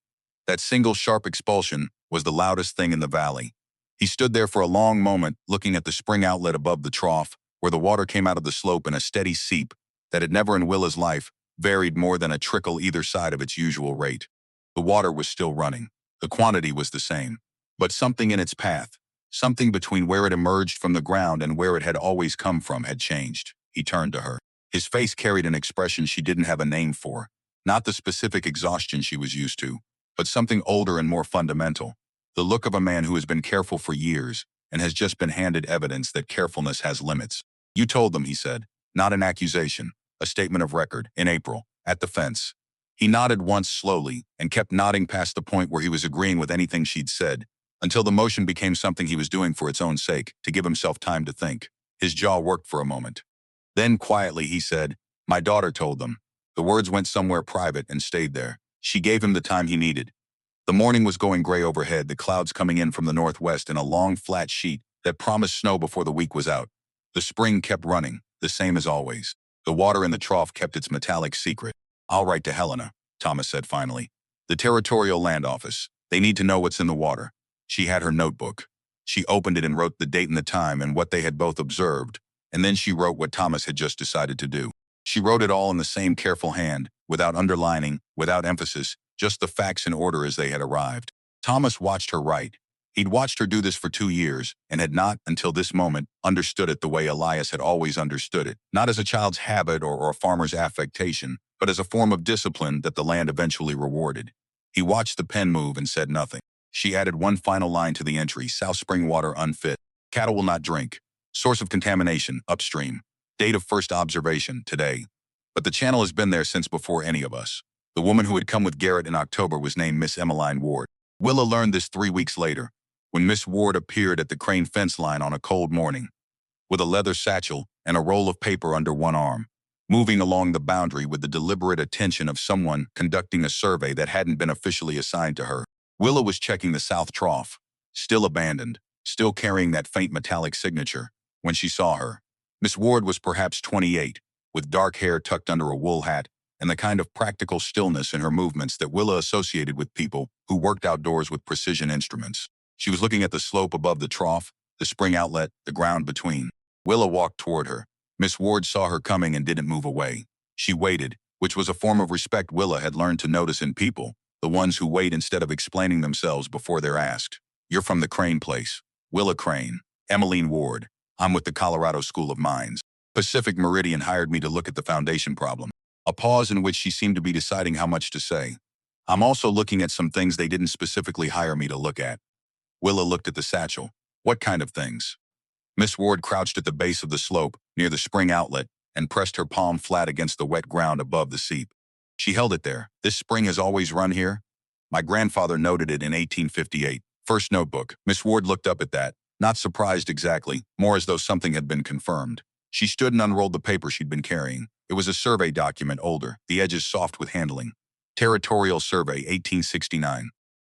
that single sharp expulsion, was the loudest thing in the valley. He stood there for a long moment, looking at the spring outlet above the trough, where the water came out of the slope in a steady seep that had never in Willa's life varied more than a trickle either side of its usual rate. The water was still running. The quantity was the same. But something in its path, something between where it emerged from the ground and where it had always come from, had changed. He turned to her. His face carried an expression she didn't have a name for, not the specific exhaustion she was used to, but something older and more fundamental, the look of a man who has been careful for years and has just been handed evidence that carefulness has limits. You told them, he said. Not an accusation, a statement of record, in April, at the fence. He nodded once slowly and kept nodding past the point where he was agreeing with anything she'd said, until the motion became something he was doing for its own sake, to give himself time to think. His jaw worked for a moment. Then, quietly, he said, my daughter told them. The words went somewhere private and stayed there. She gave him the time he needed. The morning was going gray overhead, the clouds coming in from the northwest in a long, flat sheet that promised snow before the week was out. The spring kept running, the same as always. The water in the trough kept its metallic secret. I'll write to Helena, Thomas said finally. The Territorial Land Office. They need to know what's in the water. She had her notebook. She opened it and wrote the date and the time and what they had both observed, and then she wrote what Thomas had just decided to do. She wrote it all in the same careful hand, without underlining, without emphasis, just the facts in order as they had arrived. Thomas watched her write. He'd watched her do this for 2 years, and had not, until this moment, understood it the way Elias had always understood it, not as a child's habit or a farmer's affectation, but as a form of discipline that the land eventually rewarded. He watched the pen move and said nothing. She added one final line to the entry, South Spring water unfit. Cattle will not drink. Source of contamination, upstream. Date of first observation, today. But the channel has been there since before any of us. The woman who had come with Garrett in October was named Miss Emmeline Ward. Willa learned this 3 weeks later, when Miss Ward appeared at the Crane fence line on a cold morning, with a leather satchel and a roll of paper under one arm, moving along the boundary with the deliberate attention of someone conducting a survey that hadn't been officially assigned to her. Willa was checking the South Trough, still abandoned, still carrying that faint metallic signature, when she saw her. Miss Ward was perhaps 28, with dark hair tucked under a wool hat, and the kind of practical stillness in her movements that Willa associated with people who worked outdoors with precision instruments. She was looking at the slope above the trough, the spring outlet, the ground between. Willa walked toward her. Miss Ward saw her coming and didn't move away. She waited, which was a form of respect Willa had learned to notice in people, the ones who wait instead of explaining themselves before they're asked. You're from the Crane place. Willa Crane. Emmeline Ward. I'm with the Colorado School of Mines. Pacific Meridian hired me to look at the foundation problem. A pause in which she seemed to be deciding how much to say. I'm also looking at some things they didn't specifically hire me to look at. Willa looked at the satchel. What kind of things? Miss Ward crouched at the base of the slope, near the spring outlet, and pressed her palm flat against the wet ground above the seep. She held it there. This spring has always run here? My grandfather noted it in 1858. First notebook. Miss Ward looked up at that, not surprised exactly, more as though something had been confirmed. She stood and unrolled the paper she'd been carrying. It was a survey document, older, the edges soft with handling. Territorial Survey, 1869.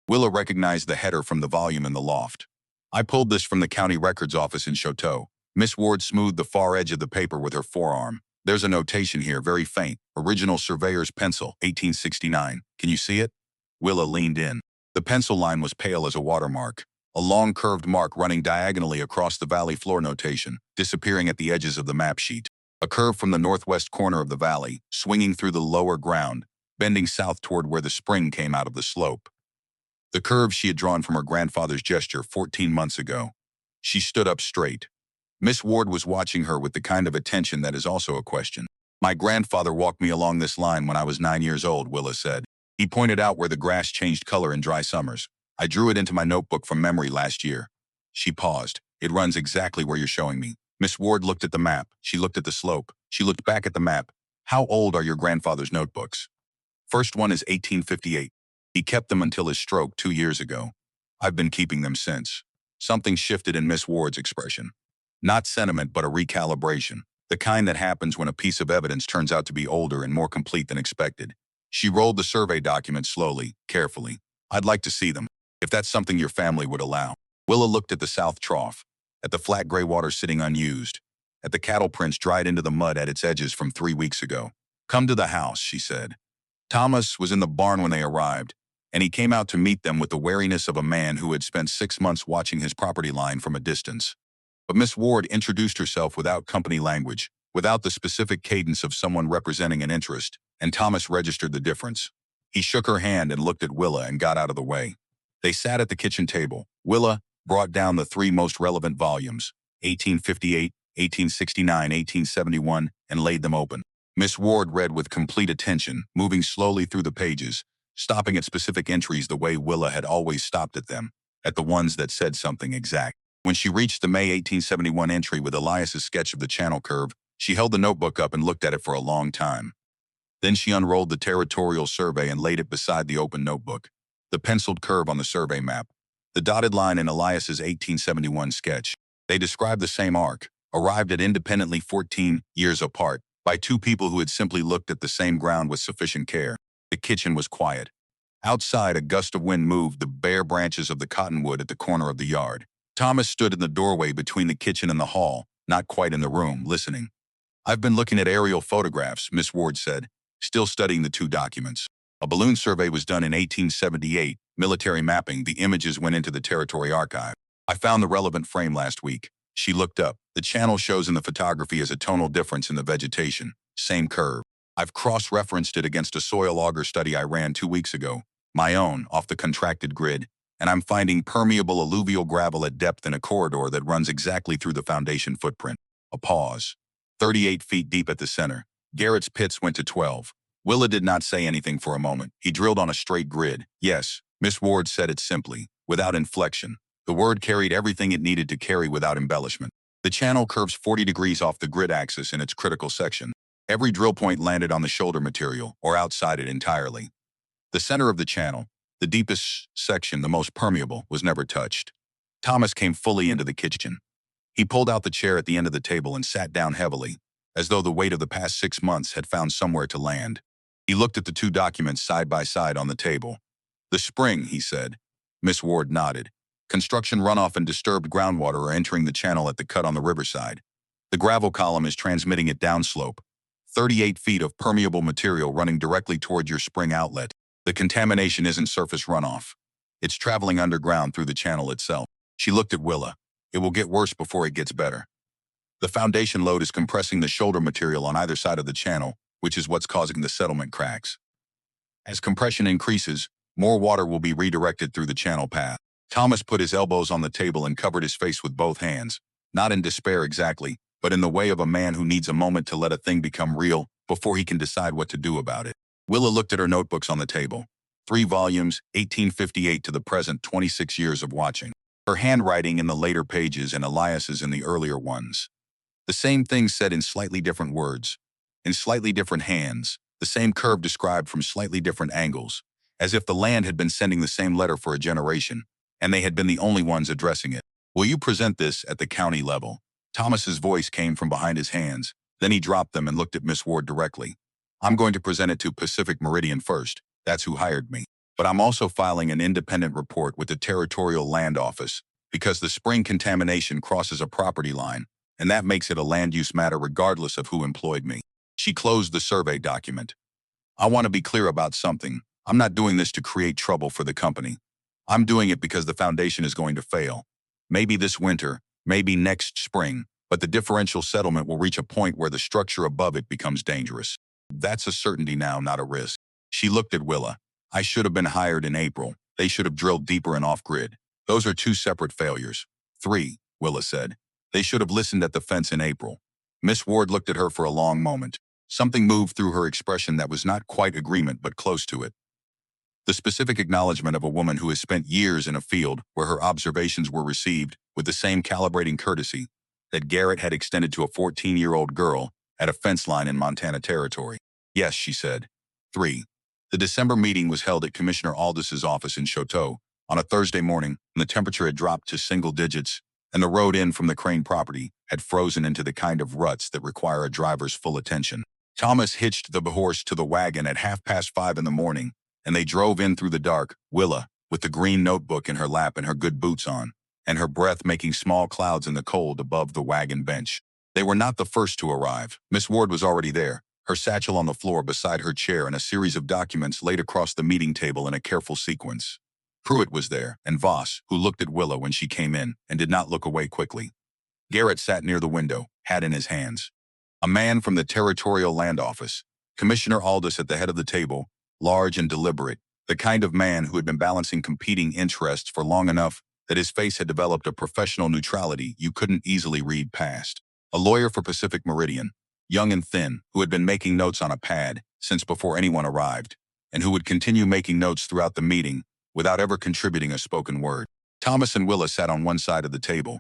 Willa recognized the header from the volume in the loft. I pulled this from the county records office in Choteau. Miss Ward smoothed the far edge of the paper with her forearm. There's a notation here, very faint. Original surveyor's pencil, 1869. Can you see it? Willa leaned in. The pencil line was pale as a watermark. A long curved mark running diagonally across the valley floor notation, disappearing at the edges of the map sheet. A curve from the northwest corner of the valley, swinging through the lower ground, bending south toward where the spring came out of the slope. The curve she had drawn from her grandfather's gesture 14 months ago. She stood up straight. Miss Ward was watching her with the kind of attention that is also a question. My grandfather walked me along this line when I was 9 years old, Willa said. He pointed out where the grass changed color in dry summers. I drew it into my notebook from memory last year. She paused. It runs exactly where you're showing me. Miss Ward looked at the map. She looked at the slope. She looked back at the map. How old are your grandfather's notebooks? First one is 1858. He kept them until his stroke 2 years ago. I've been keeping them since. Something shifted in Miss Ward's expression. Not sentiment, but a recalibration. The kind that happens when a piece of evidence turns out to be older and more complete than expected. She rolled the survey document slowly, carefully. I'd like to see them, if that's something your family would allow. Willa looked at the South Trough, at the flat gray water sitting unused, at the cattle prints dried into the mud at its edges from 3 weeks ago. Come to the house, she said. Thomas was in the barn when they arrived, and he came out to meet them with the wariness of a man who had spent 6 months watching his property line from a distance. But Miss Ward introduced herself without company language, without the specific cadence of someone representing an interest, and Thomas registered the difference. He shook her hand and looked at Willa and got out of the way. They sat at the kitchen table. Willa brought down the 3 most relevant volumes, 1858, 1869, 1871, and laid them open. Miss Ward read with complete attention, moving slowly through the pages, stopping at specific entries the way Willa had always stopped at them, at the ones that said something exact. When she reached the May 1871 entry with Elias's sketch of the channel curve, she held the notebook up and looked at it for a long time. Then she unrolled the territorial survey and laid it beside the open notebook. The penciled curve on the survey map, the dotted line in Elias's 1871 sketch. They described the same arc, arrived at independently 14 years apart, by two people who had simply looked at the same ground with sufficient care. The kitchen was quiet. Outside, a gust of wind moved the bare branches of the cottonwood at the corner of the yard. Thomas stood in the doorway between the kitchen and the hall, not quite in the room, listening. "I've been looking at aerial photographs," Miss Ward said, still studying the two documents. "A balloon survey was done in 1878, military mapping. The images went into the Territory Archive. I found the relevant frame last week." She looked up. "The channel shows in the photography as a tonal difference in the vegetation. Same curve. I've cross-referenced it against a soil auger study I ran 2 weeks ago, my own, off the contracted grid, and I'm finding permeable alluvial gravel at depth in a corridor that runs exactly through the foundation footprint." A pause. 38 feet deep at the center. Garrett's pits went to 12. Willa did not say anything for a moment. He drilled on a straight grid. "Yes," Miss Ward said it simply, without inflection. The word carried everything it needed to carry without embellishment. "The channel curves 40 degrees off the grid axis in its critical section. Every drill point landed on the shoulder material, or outside it entirely. The center of the channel, the deepest section, the most permeable, was never touched." Thomas came fully into the kitchen. He pulled out the chair at the end of the table and sat down heavily, as though the weight of the past 6 months had found somewhere to land. He looked at the two documents side by side on the table. "The spring," he said. Miss Ward nodded. "Construction runoff and disturbed groundwater are entering the channel at the cut on the riverside. The gravel column is transmitting it downslope. 38 feet of permeable material running directly toward your spring outlet. The contamination isn't surface runoff. It's traveling underground through the channel itself." She looked at Willa. "It will get worse before it gets better. The foundation load is compressing the shoulder material on either side of the channel, which is what's causing the settlement cracks. As compression increases, more water will be redirected through the channel path." Thomas put his elbows on the table and covered his face with both hands, not in despair exactly, but in the way of a man who needs a moment to let a thing become real before he can decide what to do about it. Willa looked at her notebooks on the table. 3 volumes, 1858 to the present, 26 years of watching. Her handwriting in the later pages and Elias's in the earlier ones. The same thing said in slightly different words, in slightly different hands, the same curve described from slightly different angles, as if the land had been sending the same letter for a generation, and they had been the only ones addressing it. "Will you present this at the county level?" Thomas's voice came from behind his hands. Then he dropped them and looked at Miss Ward directly. "I'm going to present it to Pacific Meridian first. That's who hired me. But I'm also filing an independent report with the Territorial Land Office, because the spring contamination crosses a property line, and that makes it a land use matter regardless of who employed me." She closed the survey document. "I want to be clear about something. I'm not doing this to create trouble for the company. I'm doing it because the foundation is going to fail. Maybe this winter, maybe next spring, but the differential settlement will reach a point where the structure above it becomes dangerous. That's a certainty now, not a risk." She looked at Willa. "I should have been hired in April. They should have drilled deeper and off-grid. Those are 2 separate failures." 3, Willa said. "They should have listened at the fence in April." Miss Ward looked at her for a long moment. Something moved through her expression that was not quite agreement but close to it. The specific acknowledgement of a woman who has spent years in a field where her observations were received with the same calibrating courtesy that Garrett had extended to a 14-year-old girl at a fence line in Montana Territory. "Yes," she said. 3. The December meeting was held at Commissioner Aldis's office in Choteau on a Thursday morning, and the temperature had dropped to single digits, and the road in from the Crane property had frozen into the kind of ruts that require a driver's full attention. Thomas hitched the horse to the wagon at 5:30 in the morning, and they drove in through the dark, Willa, with the green notebook in her lap and her good boots on, and her breath making small clouds in the cold above the wagon bench. They were not the first to arrive. Miss Ward was already there, her satchel on the floor beside her chair and a series of documents laid across the meeting table in a careful sequence. Pruitt was there, and Voss, who looked at Willa when she came in and did not look away quickly. Garrett sat near the window, hat in his hands. A man from the Territorial Land Office. Commissioner Aldis at the head of the table, large and deliberate, the kind of man who had been balancing competing interests for long enough that his face had developed a professional neutrality you couldn't easily read past. A lawyer for Pacific Meridian, young and thin, who had been making notes on a pad since before anyone arrived, and who would continue making notes throughout the meeting without ever contributing a spoken word. Thomas and Willa sat on one side of the table,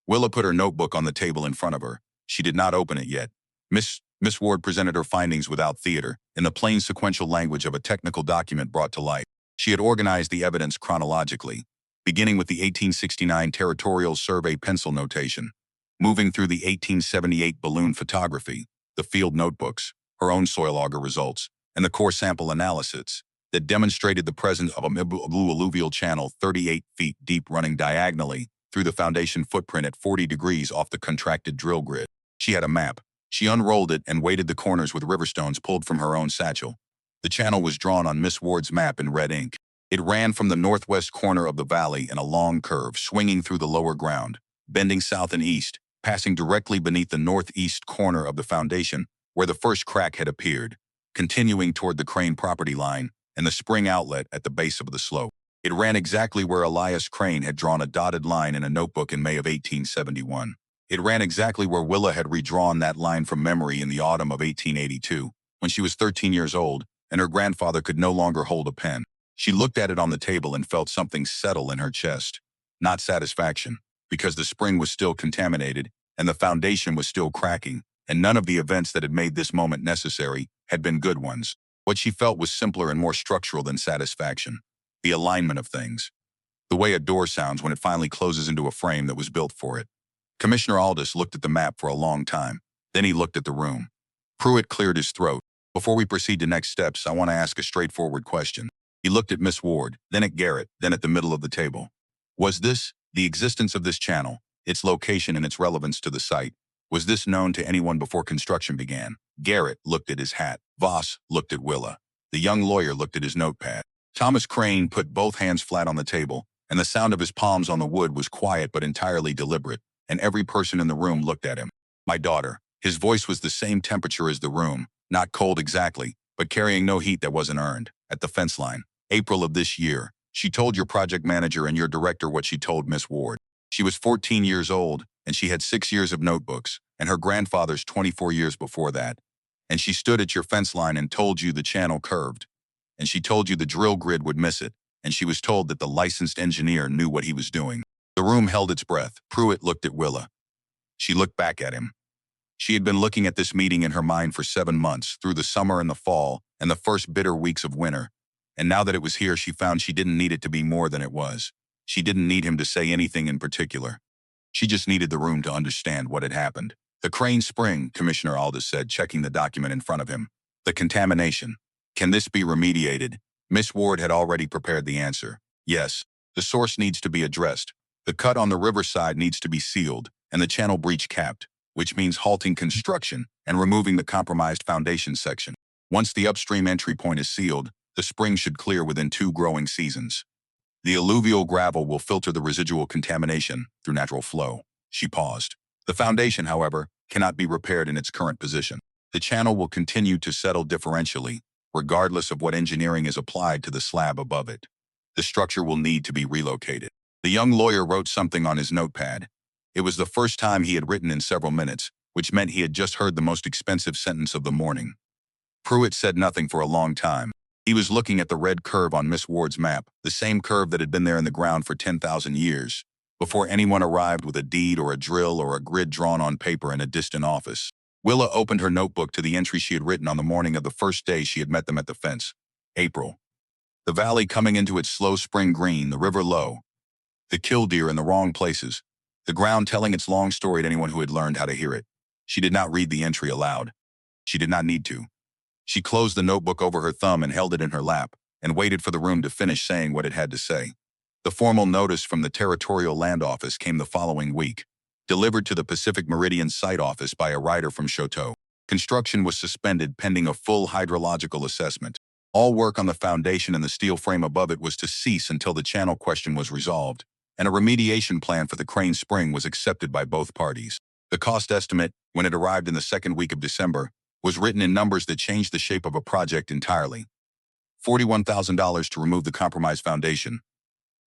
Willa put her notebook on the table in front of her. She did not open it yet. Miss Ward presented her findings without theater, in the plain sequential language of a technical document brought to life. She had organized the evidence chronologically, beginning with the 1869 Territorial Survey pencil notation, moving through the 1878 balloon photography, the field notebooks, her own soil auger results, and the core sample analysis that demonstrated the presence of a blue alluvial channel 38 feet deep running diagonally through the foundation footprint at 40 degrees off the contracted drill grid. She had a map. She unrolled it and weighted the corners with riverstones pulled from her own satchel. The channel was drawn on Miss Ward's map in red ink. It ran from the northwest corner of the valley in a long curve, swinging through the lower ground, bending south and east, passing directly beneath the northeast corner of the foundation where the first crack had appeared, continuing toward the Crane property line and the spring outlet at the base of the slope. It ran exactly where Elias Crane had drawn a dotted line in a notebook in May of 1871. It ran exactly where Willa had redrawn that line from memory in the autumn of 1882, when she was 13 years old and her grandfather could no longer hold a pen. She looked at it on the table and felt something settle in her chest. Not satisfaction, because the spring was still contaminated and the foundation was still cracking, and none of the events that had made this moment necessary had been good ones. What she felt was simpler and more structural than satisfaction. The alignment of things. The way a door sounds when it finally closes into a frame that was built for it. Commissioner Aldous looked at the map for a long time. Then he looked at the room. Pruitt cleared his throat. Before we proceed to next steps, I want to ask a straightforward question. He looked at Miss Ward, then at Garrett, then at the middle of the table. Was this, the existence of this channel, its location and its relevance to the site, was this known to anyone before construction began? Garrett looked at his hat. Voss looked at Willa. The young lawyer looked at his notepad. Thomas Crane put both hands flat on the table, and the sound of his palms on the wood was quiet but entirely deliberate, and every person in the room looked at him. My daughter. His voice was the same temperature as the room, not cold exactly, but carrying no heat that wasn't earned. At the fence line. April of this year, she told your project manager and your director what she told Miss Ward. She was 14 years old, and she had 6 years of notebooks, and her grandfather's 24 years before that. And she stood at your fence line and told you the channel curved. And she told you the drill grid would miss it, and she was told that the licensed engineer knew what he was doing. The room held its breath. Pruitt looked at Willa. She looked back at him. She had been looking at this meeting in her mind for 7 months, through the summer and the fall, and the first bitter weeks of winter. And now that it was here, she found she didn't need it to be more than it was. She didn't need him to say anything in particular. She just needed the room to understand what had happened. The Crane Spring, Commissioner Aldous said, checking the document in front of him. The contamination. Can this be remediated? Miss Ward had already prepared the answer. Yes. The source needs to be addressed. The cut on the riverside needs to be sealed, and the channel breach capped, which means halting construction and removing the compromised foundation section. Once the upstream entry point is sealed, the spring should clear within 2 growing seasons. The alluvial gravel will filter the residual contamination through natural flow. She paused. The foundation, however, cannot be repaired in its current position. The channel will continue to settle differentially, regardless of what engineering is applied to the slab above it. The structure will need to be relocated. The young lawyer wrote something on his notepad. It was the first time he had written in several minutes, which meant he had just heard the most expensive sentence of the morning. Pruitt said nothing for a long time. He was looking at the red curve on Miss Ward's map, the same curve that had been there in the ground for 10,000 years, before anyone arrived with a deed or a drill or a grid drawn on paper in a distant office. Willa opened her notebook to the entry she had written on the morning of the first day she had met them at the fence. April. The valley coming into its slow spring green, the river low. The killdeer in the wrong places. The ground telling its long story to anyone who had learned how to hear it. She did not read the entry aloud. She did not need to. She closed the notebook over her thumb and held it in her lap, and waited for the room to finish saying what it had to say. The formal notice from the Territorial Land Office came the following week, delivered to the Pacific Meridian site office by a writer from Choteau. Construction was suspended pending a full hydrological assessment. All work on the foundation and the steel frame above it was to cease until the channel question was resolved, and a remediation plan for the Crane Spring was accepted by both parties. The cost estimate, when it arrived in the second week of December, was written in numbers that changed the shape of a project entirely. $41,000 to remove the compromised foundation,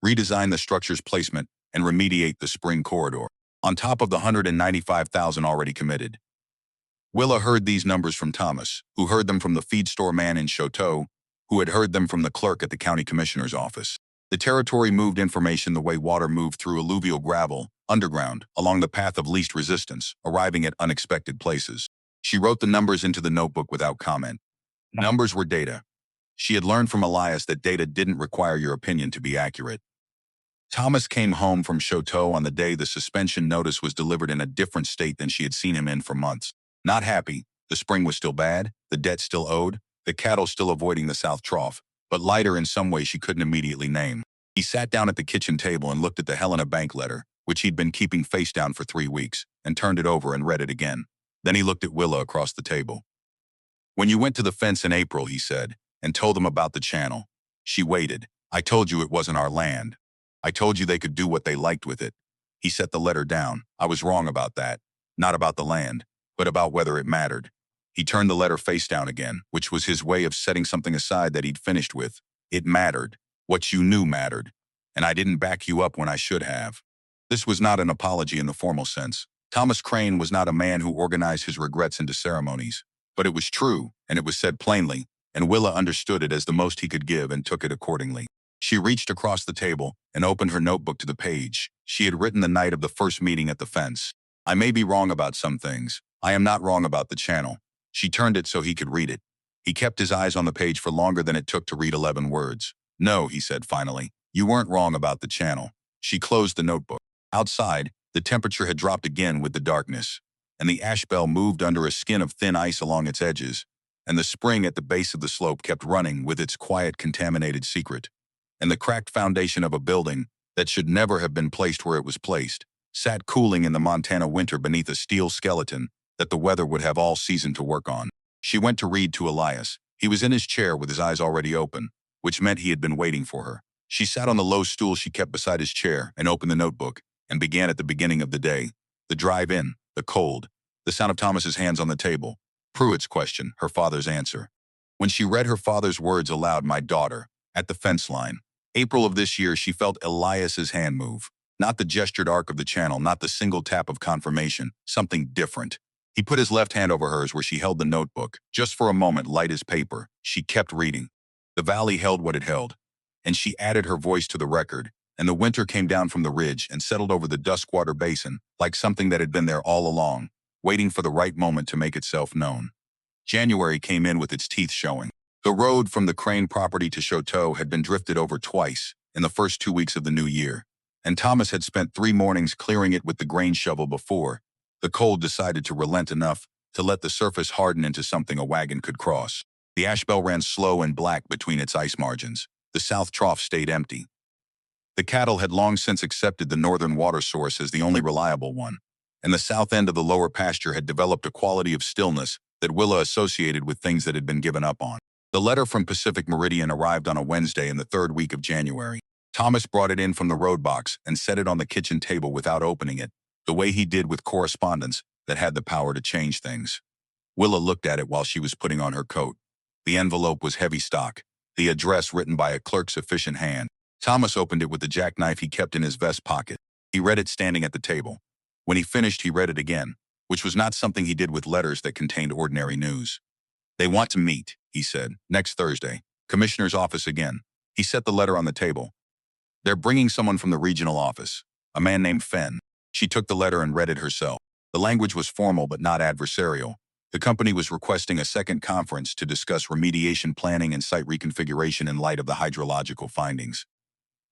redesign the structure's placement, and remediate the spring corridor, on top of the $195,000 already committed. Willa heard these numbers from Thomas, who heard them from the feed store man in Choteau, who had heard them from the clerk at the county commissioner's office. The territory moved information the way water moved through alluvial gravel, underground, along the path of least resistance, arriving at unexpected places. She wrote the numbers into the notebook without comment. Numbers were data. She had learned from Elias that data didn't require your opinion to be accurate. Thomas came home from Choteau on the day the suspension notice was delivered in a different state than she had seen him in for months. Not happy. The spring was still bad, the debt still owed, the cattle still avoiding the South Trough, but lighter in some way she couldn't immediately name. He sat down at the kitchen table and looked at the Helena Bank letter, which he'd been keeping face down for 3 weeks, and turned it over and read it again. Then he looked at Willa across the table. "When you went to the fence in April," he said, "and told them about the channel, she waited. I told you it wasn't our land. I told you they could do what they liked with it." He set the letter down. "I was wrong about that. Not about the land, but about whether it mattered." He turned the letter face down again, which was his way of setting something aside that he'd finished with. "It mattered. What you knew mattered. And I didn't back you up when I should have." This was not an apology in the formal sense. Thomas Crane was not a man who organized his regrets into ceremonies. But it was true, and it was said plainly, and Willa understood it as the most he could give and took it accordingly. She reached across the table and opened her notebook to the page she had written the night of the first meeting at the fence. "I may be wrong about some things. I am not wrong about the channel." She turned it so he could read it. He kept his eyes on the page for longer than it took to read 11 words. "No," he said finally, "you weren't wrong about the channel." She closed the notebook. Outside, the temperature had dropped again with the darkness, and the Ashbell moved under a skin of thin ice along its edges, and the spring at the base of the slope kept running with its quiet, contaminated secret. And the cracked foundation of a building that should never have been placed where it was placed sat cooling in the Montana winter beneath a steel skeleton that the weather would have all season to work on. She went to read to Elias. He was in his chair with his eyes already open, which meant he had been waiting for her. She sat on the low stool she kept beside his chair and opened the notebook and began at the beginning of the day. The drive in, the cold, the sound of Thomas's hands on the table, Pruitt's question, her father's answer. When she read her father's words aloud, "My daughter," at the fence line, April of this year, she felt Elias's hand move. Not the gestured arc of the channel, not the single tap of confirmation, something different. He put his left hand over hers where she held the notebook. Just for a moment, light as paper, she kept reading. The valley held what it held, and she added her voice to the record, and the winter came down from the ridge and settled over the Duskwater Basin like something that had been there all along, waiting for the right moment to make itself known. January came in with its teeth showing. The road from the Crane property to Choteau had been drifted over twice in the first 2 weeks of the new year, and Thomas had spent 3 mornings clearing it with the grain shovel before the cold decided to relent enough to let the surface harden into something a wagon could cross. The Ashbell ran slow and black between its ice margins. The South Trough stayed empty. The cattle had long since accepted the northern water source as the only reliable one, and the south end of the lower pasture had developed a quality of stillness that Willa associated with things that had been given up on. The letter from Pacific Meridian arrived on a Wednesday in the 3rd week of January. Thomas brought it in from the road box and set it on the kitchen table without opening it, the way he did with correspondence that had the power to change things. Willa looked at it while she was putting on her coat. The envelope was heavy stock, the address written by a clerk's efficient hand. Thomas opened it with the jackknife he kept in his vest pocket. He read it standing at the table. When he finished, he read it again, which was not something he did with letters that contained ordinary news. "They want to meet," he said, "next Thursday. Commissioner's office again." He set the letter on the table. "They're bringing someone from the regional office, a man named Fenn." She took the letter and read it herself. The language was formal but not adversarial. The company was requesting a second conference to discuss remediation planning and site reconfiguration in light of the hydrological findings.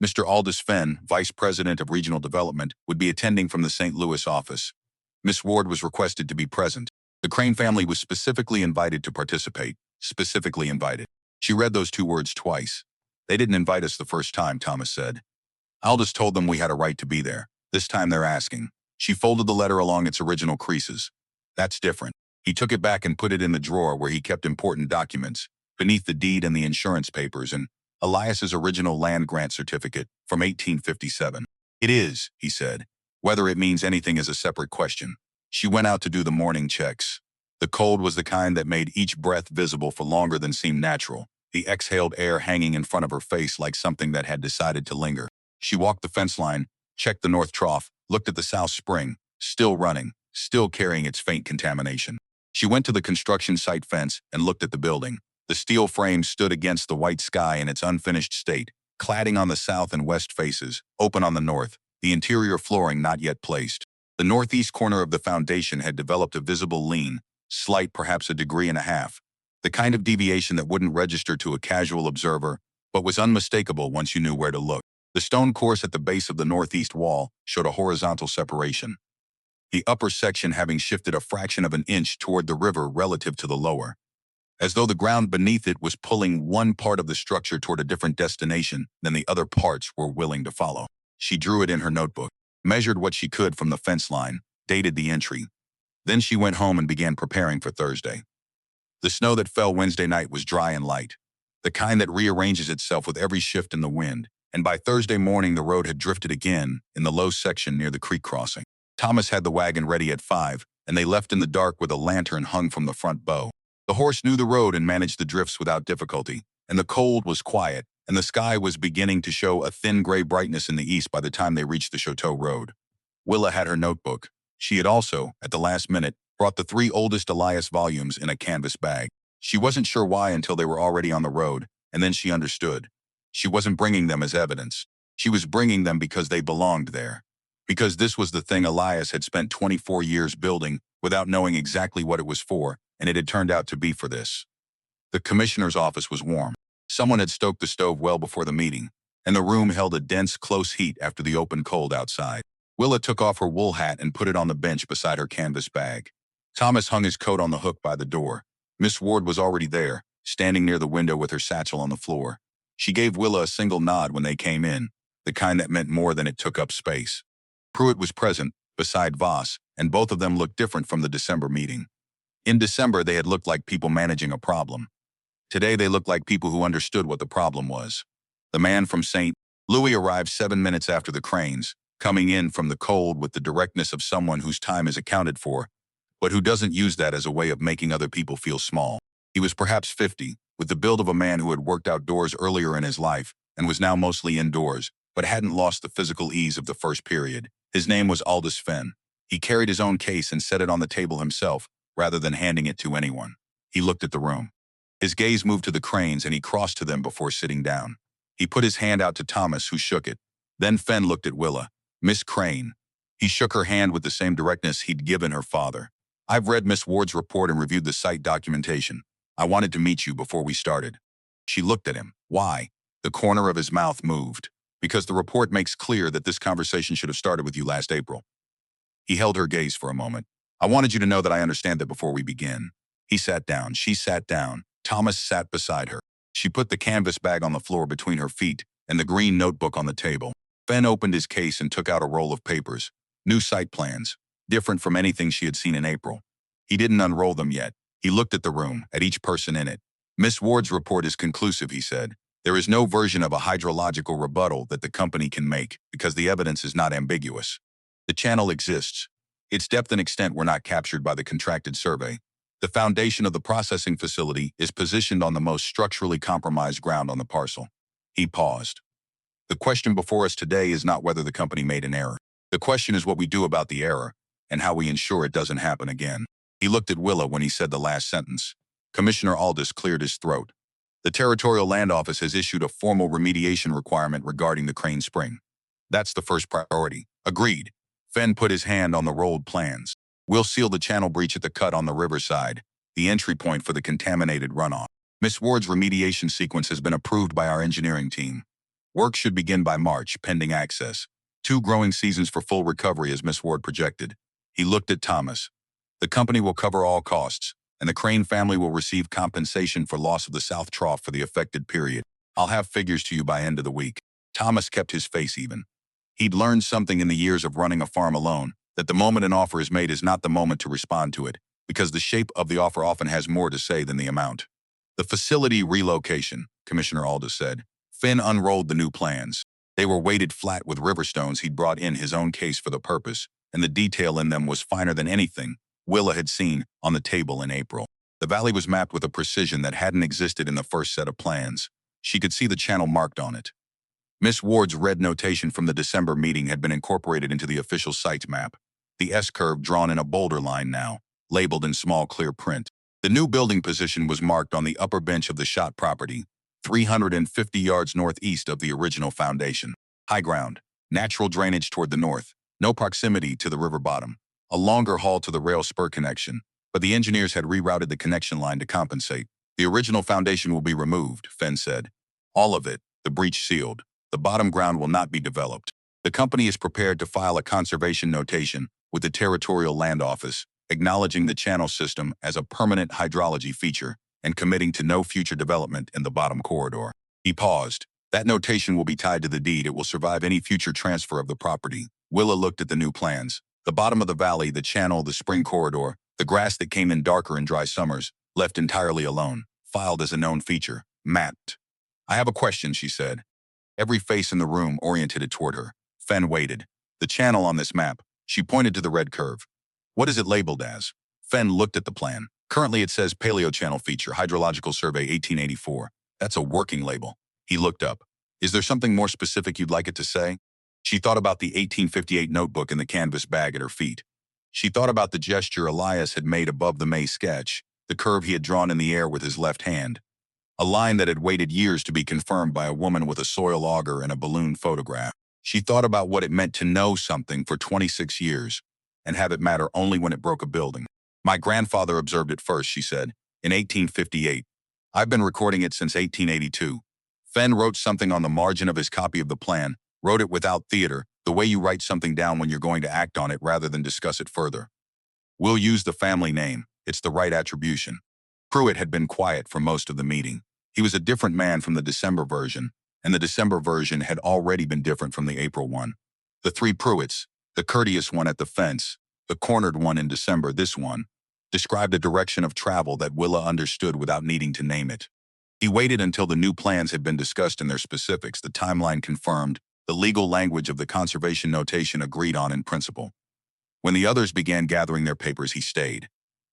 Mr. Aldous Fenn, Vice President of Regional Development, would be attending from the St. Louis office. Miss Ward was requested to be present. The Crane family was specifically invited to participate. Specifically invited. She read those 2 words twice. "They didn't invite us the first time," Thomas said. "Aldous told them we had a right to be there. This time they're asking." She folded the letter along its original creases. "That's different." He took it back and put it in the drawer where he kept important documents, beneath the deed and the insurance papers and Elias's original land grant certificate from 1857. "It is," he said. "Whether it means anything is a separate question." She went out to do the morning checks. The cold was the kind that made each breath visible for longer than seemed natural, the exhaled air hanging in front of her face like something that had decided to linger. She walked the fence line, checked the North Trough, looked at the South Spring, still running, still carrying its faint contamination. She went to the construction site fence and looked at the building. The steel frame stood against the white sky in its unfinished state, cladding on the south and west faces, open on the north, the interior flooring not yet placed. The northeast corner of the foundation had developed a visible lean, slight perhaps a degree and a half, the kind of deviation that wouldn't register to a casual observer, but was unmistakable once you knew where to look. The stone course at the base of the northeast wall showed a horizontal separation, the upper section having shifted a fraction of an inch toward the river relative to the lower, as though the ground beneath it was pulling one part of the structure toward a different destination than the other parts were willing to follow. She drew it in her notebook, measured what she could from the fence line, dated the entry. Then she went home and began preparing for Thursday. The snow that fell Wednesday night was dry and light, the kind that rearranges itself with every shift in the wind, and by Thursday morning the road had drifted again in the low section near the creek crossing. Thomas had the wagon ready at 5, and they left in the dark with a lantern hung from the front bow. The horse knew the road and managed the drifts without difficulty, and the cold was quiet, and the sky was beginning to show a thin gray brightness in the east by the time they reached the Chateau Road. Willa had her notebook. She had also, at the last minute, brought the 3 oldest Elias volumes in a canvas bag. She wasn't sure why until they were already on the road, and then she understood. She wasn't bringing them as evidence. She was bringing them because they belonged there. Because this was the thing Elias had spent 24 years building without knowing exactly what it was for, and it had turned out to be for this. The commissioner's office was warm. Someone had stoked the stove well before the meeting, and the room held a dense, close heat after the open cold outside. Willa took off her wool hat and put it on the bench beside her canvas bag. Thomas hung his coat on the hook by the door. Miss Ward was already there, standing near the window with her satchel on the floor. She gave Willa a single nod when they came in, the kind that meant more than it took up space. Pruitt was present, beside Voss, and both of them looked different from the December meeting. In December, they had looked like people managing a problem. Today, they looked like people who understood what the problem was. The man from St. Louis arrived 7 minutes after the Cranes, coming in from the cold with the directness of someone whose time is accounted for, but who doesn't use that as a way of making other people feel small. He was perhaps 50, with the build of a man who had worked outdoors earlier in his life and was now mostly indoors, but hadn't lost the physical ease of the first period. His name was Aldous Fenn. He carried his own case and set it on the table himself, rather than handing it to anyone. He looked at the room. His gaze moved to the Cranes and he crossed to them before sitting down. He put his hand out to Thomas, who shook it. Then Fenn looked at Willa. Miss Crane. He shook her hand with the same directness he'd given her father. I've read Miss Ward's report and reviewed the site documentation. I wanted to meet you before we started. She looked at him. Why? The corner of his mouth moved. Because the report makes clear that this conversation should have started with you last April. He held her gaze for a moment. I wanted you to know that I understand that before we begin. He sat down. She sat down. Thomas sat beside her. She put the canvas bag on the floor between her feet and the green notebook on the table. Fenn opened his case and took out a roll of papers. New site plans, different from anything she had seen in April. He didn't unroll them yet. He looked at the room, at each person in it. Miss Ward's report is conclusive, he said. There is no version of a hydrological rebuttal that the company can make because the evidence is not ambiguous. The channel exists. Its depth and extent were not captured by the contracted survey. The foundation of the processing facility is positioned on the most structurally compromised ground on the parcel. He paused. The question before us today is not whether the company made an error. The question is what we do about the error and how we ensure it doesn't happen again. He looked at Willa when he said the last sentence. Commissioner Aldous cleared his throat. The Territorial Land Office has issued a formal remediation requirement regarding the Crane Spring. That's the first priority. Agreed. Fenn put his hand on the rolled plans. We'll seal the channel breach at the cut on the riverside, the entry point for the contaminated runoff. Miss Ward's remediation sequence has been approved by our engineering team. Work should begin by March, pending access. 2 growing seasons for full recovery as Miss Ward projected. He looked at Thomas. The company will cover all costs, and the Crane family will receive compensation for loss of the South Trough for the affected period. I'll have figures to you by end of the week. Thomas kept his face even. He'd learned something in the years of running a farm alone, that the moment an offer is made is not the moment to respond to it, because the shape of the offer often has more to say than the amount. The facility relocation, Commissioner Aldous said. Fenn unrolled the new plans. They were weighted flat with riverstones he'd brought in his own case for the purpose, and the detail in them was finer than anything Willa had seen on the table in April. The valley was mapped with a precision that hadn't existed in the first set of plans. She could see the channel marked on it. Miss Ward's red notation from the December meeting had been incorporated into the official site map. The S-curve drawn in a boulder line now, labeled in small clear print. The new building position was marked on the upper bench of the shot property, 350 yards northeast of the original foundation. High ground, natural drainage toward the north, no proximity to the river bottom. A longer haul to the rail spur connection, but the engineers had rerouted the connection line to compensate. The original foundation will be removed, Fenn said. All of it, the breach sealed. The bottom ground will not be developed. The company is prepared to file a conservation notation with the Territorial Land Office, acknowledging the channel system as a permanent hydrology feature and committing to no future development in the bottom corridor. He paused. That notation will be tied to the deed. It will survive any future transfer of the property. Willa looked at the new plans. The bottom of the valley, the channel, the spring corridor, the grass that came in darker in dry summers, left entirely alone, filed as a known feature, mapped. I have a question, she said. Every face in the room oriented it toward her. Fenn waited. The channel on this map, she pointed to the red curve. What is it labeled as? Fenn looked at the plan. Currently it says Paleo Channel Feature, Hydrological Survey 1884. That's a working label. He looked up. Is there something more specific you'd like it to say? She thought about the 1858 notebook in the canvas bag at her feet. She thought about the gesture Elias had made above the May sketch, the curve he had drawn in the air with his left hand. A line that had waited years to be confirmed by a woman with a soil auger and a balloon photograph. She thought about what it meant to know something for 26 years and have it matter only when it broke a building. My grandfather observed it first, she said, in 1858. I've been recording it since 1882. Fenn wrote something on the margin of his copy of the plan, wrote it without theater, the way you write something down when you're going to act on it rather than discuss it further. We'll use the family name. It's the right attribution. Pruitt had been quiet for most of the meeting. He was a different man from the December version, and the December version had already been different from the April one. The three Pruitts, the courteous one at the fence, the cornered one in December, this one, described a direction of travel that Willa understood without needing to name it. He waited until the new plans had been discussed in their specifics, the timeline confirmed, the legal language of the conservation notation agreed on in principle. When the others began gathering their papers, he stayed.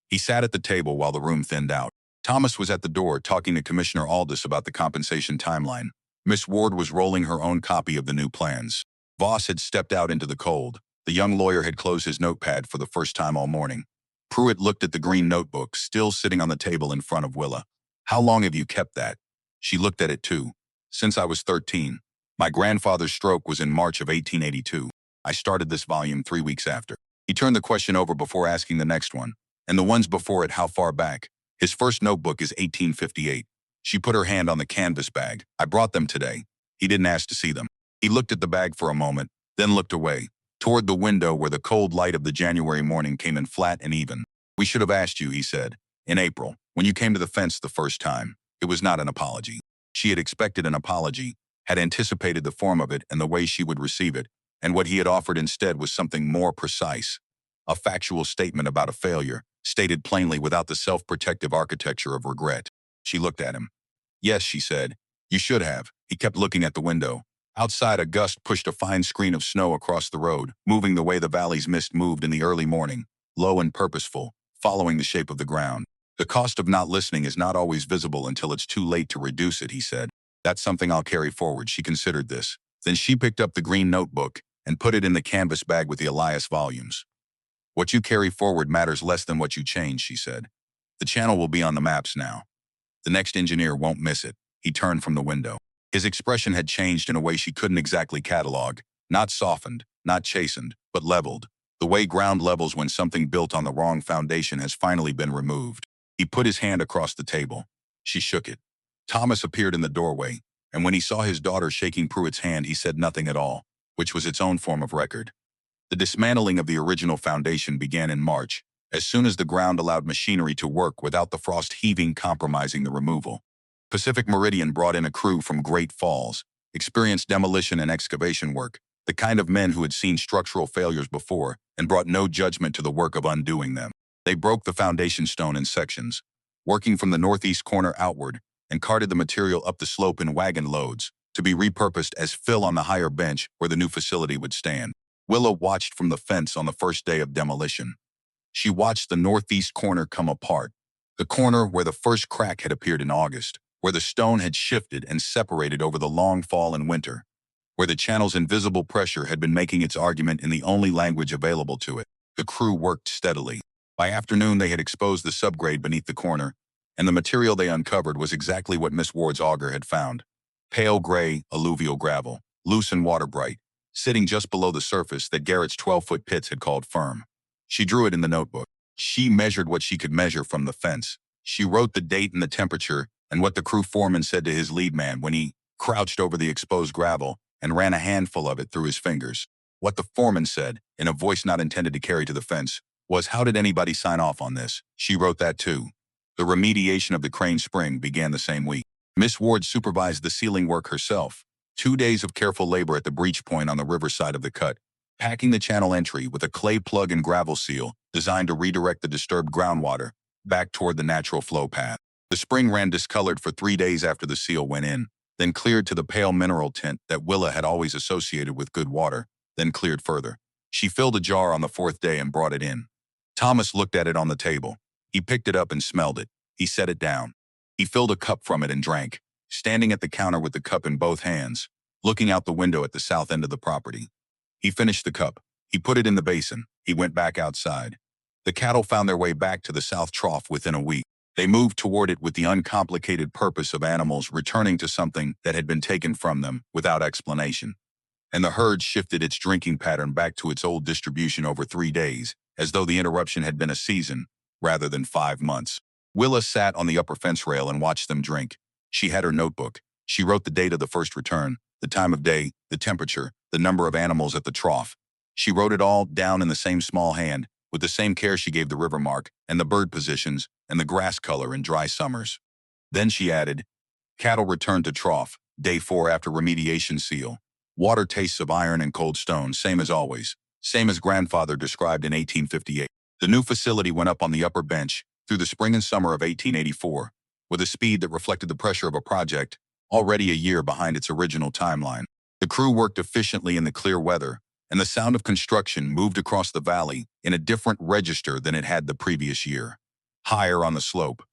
He sat at the table while the room thinned out. Thomas was at the door talking to Commissioner Aldous about the compensation timeline. Miss Ward was rolling her own copy of the new plans. Voss had stepped out into the cold. The young lawyer had closed his notepad for the first time all morning. Pruitt looked at the green notebook, still sitting on the table in front of Willa. How long have you kept that? She looked at it too. Since I was 13. My grandfather's stroke was in March of 1882. I started this volume 3 weeks after. He turned the question over before asking the next one. And the ones before it, how far back? His first notebook is 1858. She put her hand on the canvas bag. I brought them today. He didn't ask to see them. He looked at the bag for a moment, then looked away, toward the window where the cold light of the January morning came in flat and even. We should have asked you, he said, in April, when you came to the fence the first time. It was not an apology. She had expected an apology, had anticipated the form of it and the way she would receive it, and what he had offered instead was something more precise. A factual statement about a failure, stated plainly without the self-protective architecture of regret. She looked at him. Yes, she said. You should have. He kept looking at the window. Outside, a gust pushed a fine screen of snow across the road, moving the way the valley's mist moved in the early morning, low and purposeful, following the shape of the ground. The cost of not listening is not always visible until it's too late to reduce it, he said. That's something I'll carry forward. She considered this. Then she picked up the green notebook and put it in the canvas bag with the Elias volumes. What you carry forward matters less than what you change, she said. The channel will be on the maps now. The next engineer won't miss it. He turned from the window. His expression had changed in a way she couldn't exactly catalog. Not softened, not chastened, but leveled. The way ground levels when something built on the wrong foundation has finally been removed. He put his hand across the table. She shook it. Thomas appeared in the doorway, and when he saw his daughter shaking Pruitt's hand, he said nothing at all, which was its own form of record. The dismantling of the original foundation began in March, as soon as the ground allowed machinery to work without the frost heaving compromising the removal. Pacific Meridian brought in a crew from Great Falls, experienced demolition and excavation work, the kind of men who had seen structural failures before and brought no judgment to the work of undoing them. They broke the foundation stone in sections, working from the northeast corner outward, and carted the material up the slope in wagon loads to be repurposed as fill on the higher bench where the new facility would stand. Willa watched from the fence on the first day of demolition. She watched the northeast corner come apart, the corner where the first crack had appeared in August, where the stone had shifted and separated over the long fall and winter, where the channel's invisible pressure had been making its argument in the only language available to it. The crew worked steadily. By afternoon, they had exposed the subgrade beneath the corner, and the material they uncovered was exactly what Miss Ward's auger had found. Pale gray, alluvial gravel, loose and water-bright, sitting just below the surface that Garrett's 12-foot pits had called firm. She drew it in the notebook. She measured what she could measure from the fence. She wrote the date and the temperature and what the crew foreman said to his lead man when he crouched over the exposed gravel and ran a handful of it through his fingers. What the foreman said, in a voice not intended to carry to the fence, was, "How did anybody sign off on this?" She wrote that too. The remediation of the Crane Spring began the same week. Miss Ward supervised the sealing work herself. 2 days of careful labor at the breach point on the riverside of the cut, packing the channel entry with a clay plug and gravel seal designed to redirect the disturbed groundwater back toward the natural flow path. The spring ran discolored for 3 days after the seal went in, then cleared to the pale mineral tint that Willa had always associated with good water, then cleared further. She filled a jar on the 4th day and brought it in. Thomas looked at it on the table. He picked it up and smelled it. He set it down. He filled a cup from it and drank, standing at the counter with the cup in both hands, looking out the window at the south end of the property. He finished the cup. He put it in the basin. He went back outside. The cattle found their way back to the south trough within a week. They moved toward it with the uncomplicated purpose of animals returning to something that had been taken from them without explanation. And the herd shifted its drinking pattern back to its old distribution over 3 days, as though the interruption had been a season rather than 5 months. Willa sat on the upper fence rail and watched them drink. She had her notebook. She wrote the date of the first return, the time of day, the temperature, the number of animals at the trough. She wrote it all down in the same small hand, with the same care she gave the river mark and the bird positions and the grass color in dry summers. Then she added, cattle returned to trough, day 4 after remediation seal. Water tastes of iron and cold stone, same as always, same as grandfather described in 1858. The new facility went up on the upper bench through the spring and summer of 1884, with a speed that reflected the pressure of a project already a year behind its original timeline. The crew worked efficiently in the clear weather, and the sound of construction moved across the valley in a different register than it had the previous year. Higher on the slope,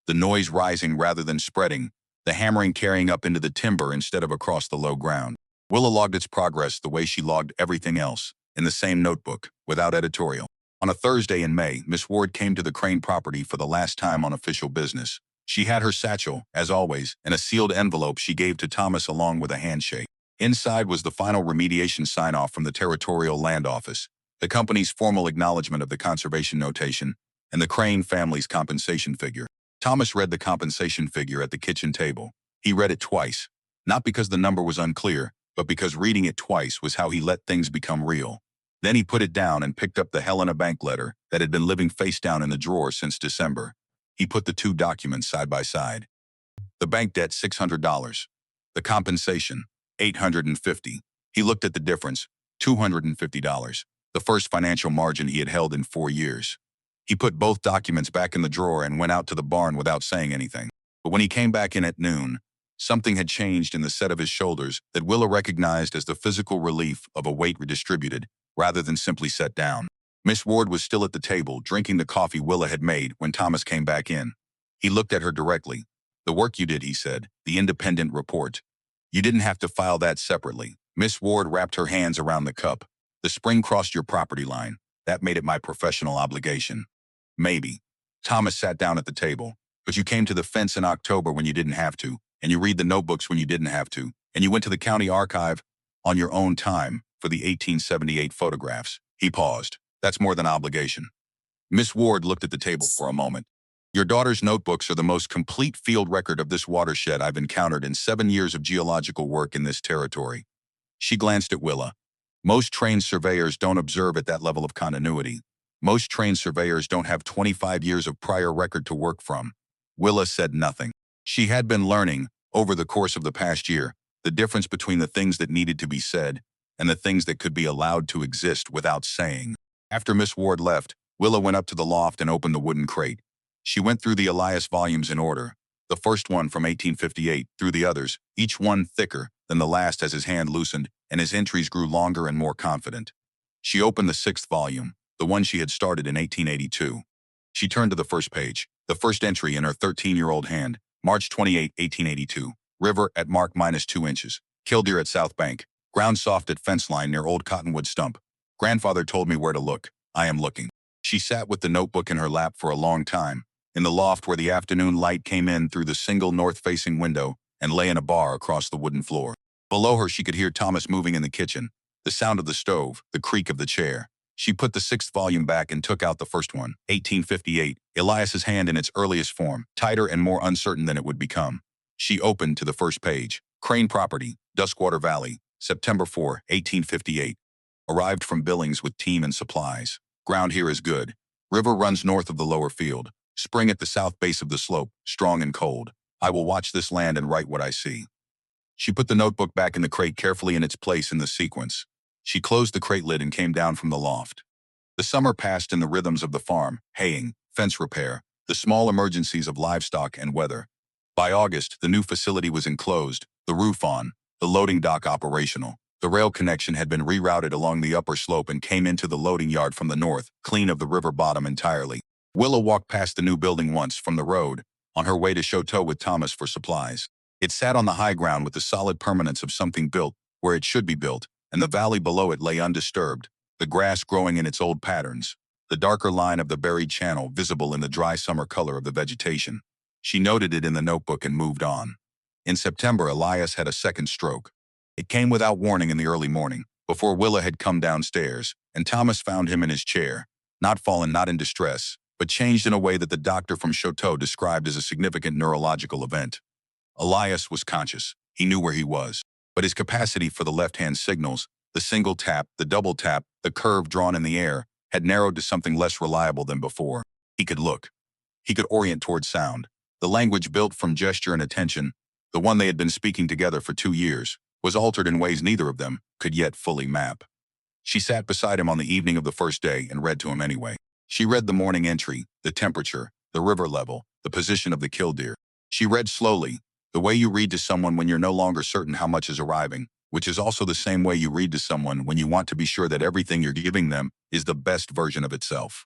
the noise rising rather than spreading, the hammering carrying up into the timber instead of across the low ground. Willa logged its progress the way she logged everything else, in the same notebook, without editorial. On a Thursday in May, Miss Ward came to the Crane property for the last time on official business. She had her satchel, as always, and a sealed envelope she gave to Thomas along with a handshake. Inside was the final remediation sign-off from the Territorial Land Office, the company's formal acknowledgement of the conservation notation, and the Crane family's compensation figure. Thomas read the compensation figure at the kitchen table. He read it twice, not because the number was unclear, but because reading it twice was how he let things become real. Then he put it down and picked up the Helena Bank letter that had been living face down in the drawer since December. He put the two documents side by side. The bank debt, $600. The compensation, $850. He looked at the difference, $250, the first financial margin he had held in 4 years. He put both documents back in the drawer and went out to the barn without saying anything. But when he came back in at noon, something had changed in the set of his shoulders that Willa recognized as the physical relief of a weight redistributed, rather than simply set down. Miss Ward was still at the table, drinking the coffee Willa had made when Thomas came back in. He looked at her directly. "The work you did," he said, "the independent report. You didn't have to file that separately." Miss Ward wrapped her hands around the cup. "The spring crossed your property line. That made it my professional obligation." "Maybe." Thomas sat down at the table. "But you came to the fence in October when you didn't have to, and you read the notebooks when you didn't have to, and you went to the county archive on your own time for the 1878 photographs." He paused. "That's more than obligation." Miss Ward looked at the table for a moment. "Your daughter's notebooks are the most complete field record of this watershed I've encountered in 7 years of geological work in this territory." She glanced at Willa. "Most trained surveyors don't observe at that level of continuity. Most trained surveyors don't have 25 years of prior record to work from." Willa said nothing. She had been learning, over the course of the past year, the difference between the things that needed to be said and the things that could be allowed to exist without saying. After Miss Ward left, Willa went up to the loft and opened the wooden crate. She went through the Elias volumes in order, the first one from 1858 through the others, each one thicker than the last as his hand loosened and his entries grew longer and more confident. She opened the 6th volume, the one she had started in 1882. She turned to the first page, the first entry in her 13-year-old hand, March 28, 1882. River at mark -2 inches. Killdeer at South Bank. Ground soft at fence line near old cottonwood stump. Grandfather told me where to look. I am looking. She sat with the notebook in her lap for a long time, in the loft where the afternoon light came in through the single north-facing window and lay in a bar across the wooden floor. Below her, she could hear Thomas moving in the kitchen, the sound of the stove, the creak of the chair. She put the sixth volume back and took out the first one, 1858, Elias's hand in its earliest form, tighter and more uncertain than it would become. She opened to the first page. Crane Property, Duskwater Valley, September 4, 1858. Arrived from Billings with team and supplies. Ground here is good. River runs north of the lower field. Spring at the south base of the slope, strong and cold. I will watch this land and write what I see. She put the notebook back in the crate carefully in its place in the sequence. She closed the crate lid and came down from the loft. The summer passed in the rhythms of the farm, haying, fence repair, the small emergencies of livestock and weather. By August, the new facility was enclosed, the roof on, the loading dock operational. The rail connection had been rerouted along the upper slope and came into the loading yard from the north, clean of the river bottom entirely. Willa walked past the new building once from the road, on her way to Chateau with Thomas for supplies. It sat on the high ground with the solid permanence of something built where it should be built, and the valley below it lay undisturbed, the grass growing in its old patterns, the darker line of the buried channel visible in the dry summer color of the vegetation. She noted it in the notebook and moved on. In September, Elias had a second stroke. It came without warning in the early morning, before Willa had come downstairs, and Thomas found him in his chair, not fallen, not in distress, but changed in a way that the doctor from Chateau described as a significant neurological event. Elias was conscious. He knew where he was, but his capacity for the left-hand signals, the single tap, the double tap, the curve drawn in the air, had narrowed to something less reliable than before. He could look. He could orient toward sound. The language built from gesture and attention, the one they had been speaking together for 2 years, was altered in ways neither of them could yet fully map. She sat beside him on the evening of the first day and read to him anyway. She read the morning entry, the temperature, the river level, the position of the killdeer. She read slowly, the way you read to someone when you're no longer certain how much is arriving, which is also the same way you read to someone when you want to be sure that everything you're giving them is the best version of itself.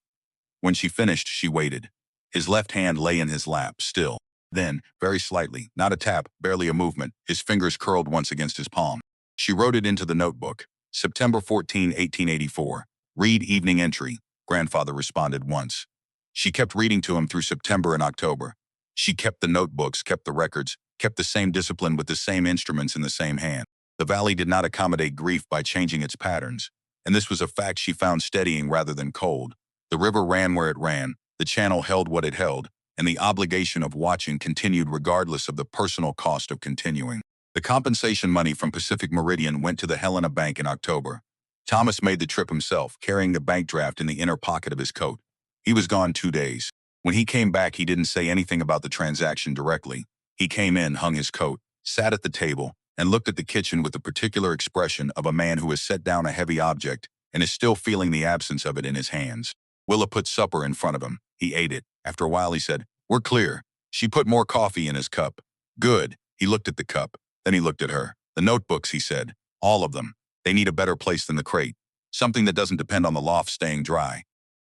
When she finished, she waited. His left hand lay in his lap, still. Then, very slightly, not a tap, barely a movement, his fingers curled once against his palm. She wrote it into the notebook. September 14, 1884. Read evening entry, grandfather responded once. She kept reading to him through September and October. She kept the notebooks, kept the records, kept the same discipline with the same instruments in the same hand. The valley did not accommodate grief by changing its patterns, and this was a fact she found steadying rather than cold. The river ran where it ran, the channel held what it held, and the obligation of watching continued regardless of the personal cost of continuing. The compensation money from Pacific Meridian went to the Helena Bank in October. Thomas made the trip himself, carrying the bank draft in the inner pocket of his coat. He was gone 2 days. When he came back, he didn't say anything about the transaction directly. He came in, hung his coat, sat at the table, and looked at the kitchen with the particular expression of a man who has set down a heavy object and is still feeling the absence of it in his hands. Willa put supper in front of him. He ate it. After a while, he said, "We're clear." She put more coffee in his cup. "Good." He looked at the cup. Then he looked at her. "The notebooks," he said. "All of them. They need a better place than the crate. Something that doesn't depend on the loft staying dry."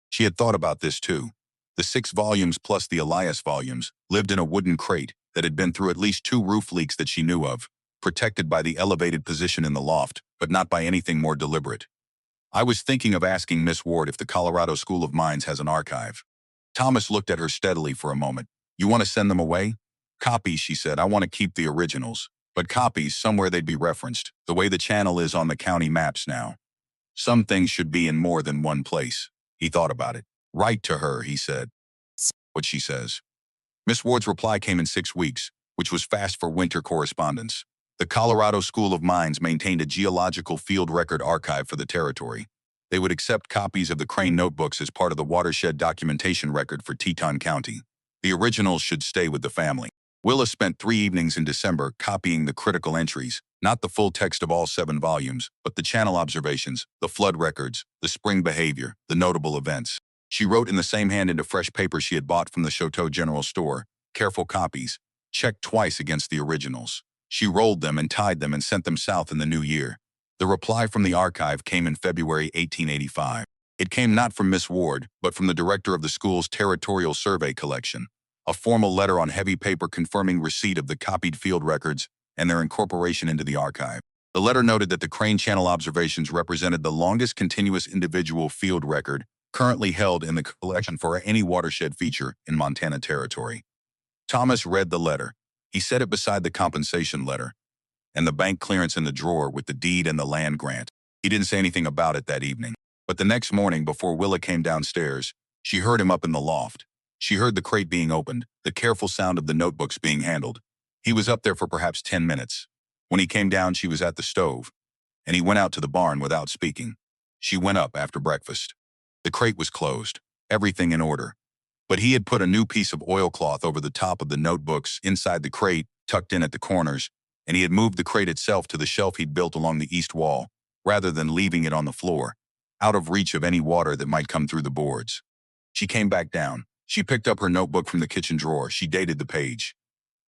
She had thought about this too. The 6 volumes plus the Elias volumes lived in a wooden crate that had been through at least 2 roof leaks that she knew of, protected by the elevated position in the loft, but not by anything more deliberate. "I was thinking of asking Miss Ward if the Colorado School of Mines has an archive." Thomas looked at her steadily for a moment. "You want to send them away?" "Copies," she said. "I want to keep the originals. But copies, somewhere they'd be referenced, the way the channel is on the county maps now. Some things should be in more than one place." He thought about it. "Write to her," he said. "What she says." Miss Ward's reply came in 6 weeks, which was fast for winter correspondence. The Colorado School of Mines maintained a geological field record archive for the territory. They would accept copies of the Crane notebooks as part of the watershed documentation record for Teton County. The originals should stay with the family. Willa spent 3 evenings in December copying the critical entries, not the full text of all 7 volumes, but the channel observations, the flood records, the spring behavior, the notable events. She wrote in the same hand into fresh paper she had bought from the Chateau General Store, careful copies, checked twice against the originals. She rolled them and tied them and sent them south in the new year. The reply from the archive came in February 1885. It came not from Miss Ward, but from the director of the school's territorial survey collection. A formal letter on heavy paper confirming receipt of the copied field records and their incorporation into the archive. The letter noted that the Crane Channel observations represented the longest continuous individual field record currently held in the collection for any watershed feature in Montana Territory. Thomas read the letter. He set it beside the compensation letter and the bank clearance in the drawer with the deed and the land grant. He didn't say anything about it that evening. But the next morning, before Willa came downstairs, she heard him up in the loft. She heard the crate being opened, the careful sound of the notebooks being handled. He was up there for perhaps 10 minutes. When he came down, she was at the stove, and he went out to the barn without speaking. She went up after breakfast. The crate was closed, everything in order. But he had put a new piece of oilcloth over the top of the notebooks inside the crate, tucked in at the corners, and he had moved the crate itself to the shelf he'd built along the east wall, rather than leaving it on the floor, out of reach of any water that might come through the boards. She came back down. She picked up her notebook from the kitchen drawer. She dated the page.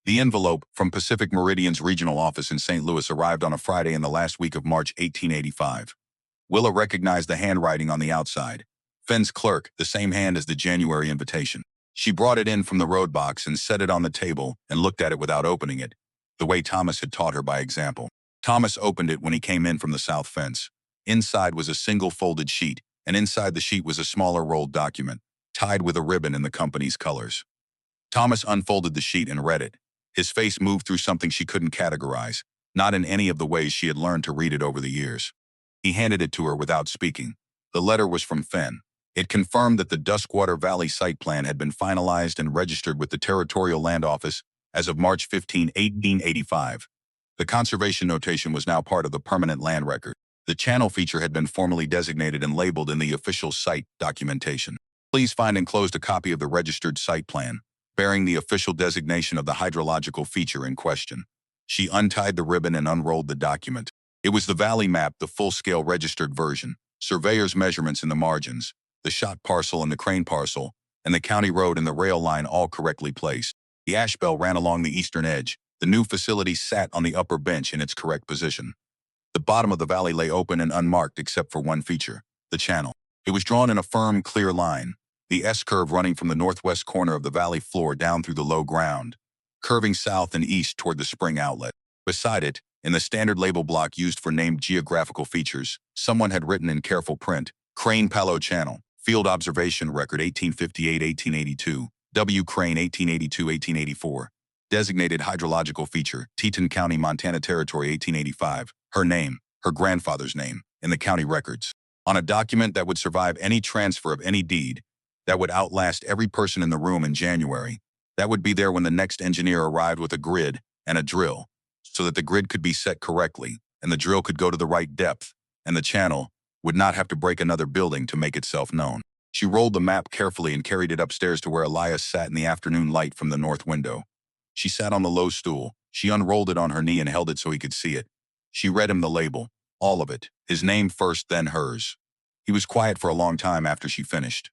The envelope from Pacific Meridian's regional office in St. Louis arrived on a Friday in the last week of March 1885. Willa recognized the handwriting on the outside. Fenn's clerk, the same hand as the January invitation. She brought it in from the road box and set it on the table and looked at it without opening it, the way Thomas had taught her by example. Thomas opened it when he came in from the south fence. Inside was a single folded sheet, and inside the sheet was a smaller rolled document, tied with a ribbon in the company's colors. Thomas unfolded the sheet and read it. His face moved through something she couldn't categorize, not in any of the ways she had learned to read it over the years. He handed it to her without speaking. The letter was from Fenn. It confirmed that the Duskwater Valley site plan had been finalized and registered with the Territorial Land Office as of March 15, 1885. The conservation notation was now part of the permanent land record. The channel feature had been formally designated and labeled in the official site documentation. Please find enclosed a copy of the registered site plan, bearing the official designation of the hydrological feature in question. She untied the ribbon and unrolled the document. It was the valley map, the full-scale registered version, surveyor's measurements in the margins, the shot parcel and the Crane parcel, and the county road and the rail line all correctly placed. The Ashbell ran along the eastern edge. The new facility sat on the upper bench in its correct position. The bottom of the valley lay open and unmarked except for one feature, the channel. It was drawn in a firm, clear line, the S-curve running from the northwest corner of the valley floor down through the low ground, curving south and east toward the spring outlet. Beside it, in the standard label block used for named geographical features, someone had written in careful print, Crane Palo Channel, Field Observation Record 1858-1882, W. Crane 1882-1884. Designated hydrological feature, Teton County, Montana Territory 1885. Her name, her grandfather's name, in the county records. On a document that would survive any transfer of any deed, that would outlast every person in the room in January, that would be there when the next engineer arrived with a grid and a drill, so that the grid could be set correctly, and the drill could go to the right depth, and the channel would not have to break another building to make itself known. She rolled the map carefully and carried it upstairs to where Elias sat in the afternoon light from the north window. She sat on the low stool. She unrolled it on her knee and held it so he could see it. She read him the label, all of it, his name first, then hers. He was quiet for a long time after she finished.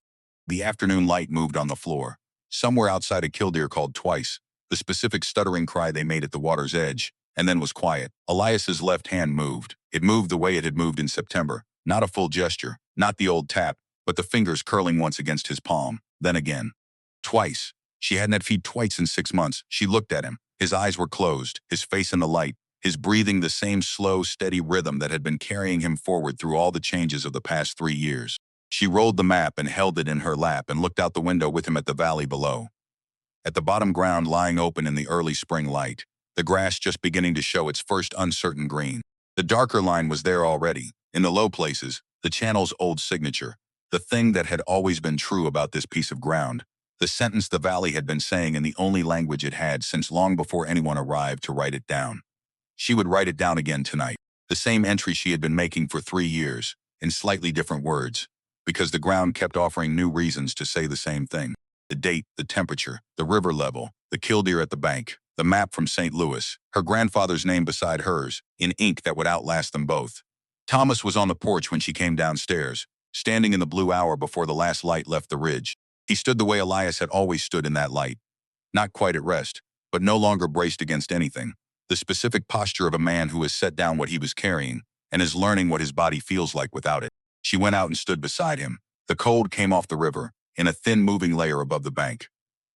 The afternoon light moved on the floor. Somewhere outside a killdeer called twice, the specific stuttering cry they made at the water's edge, and then was quiet. Elias's left hand moved. It moved the way it had moved in September. Not a full gesture, not the old tap, but the fingers curling once against his palm, then again. Twice. She hadn't had feed twice in 6 months. She looked at him. His eyes were closed, his face in the light, his breathing the same slow, steady rhythm that had been carrying him forward through all the changes of the past 3 years. She rolled the map and held it in her lap and looked out the window with him at the valley below. At the bottom ground lying open in the early spring light, the grass just beginning to show its first uncertain green. The darker line was there already. In the low places, the channel's old signature, the thing that had always been true about this piece of ground, the sentence the valley had been saying in the only language it had since long before anyone arrived to write it down. She would write it down again tonight, the same entry she had been making for 3 years, in slightly different words, because the ground kept offering new reasons to say the same thing. The date, the temperature, the river level, the killdeer at the bank, the map from St. Louis, her grandfather's name beside hers, in ink that would outlast them both. Thomas was on the porch when she came downstairs, standing in the blue hour before the last light left the ridge. He stood the way Elias had always stood in that light. Not quite at rest, but no longer braced against anything. The specific posture of a man who has set down what he was carrying and is learning what his body feels like without it. She went out and stood beside him. The cold came off the river, in a thin moving layer above the bank.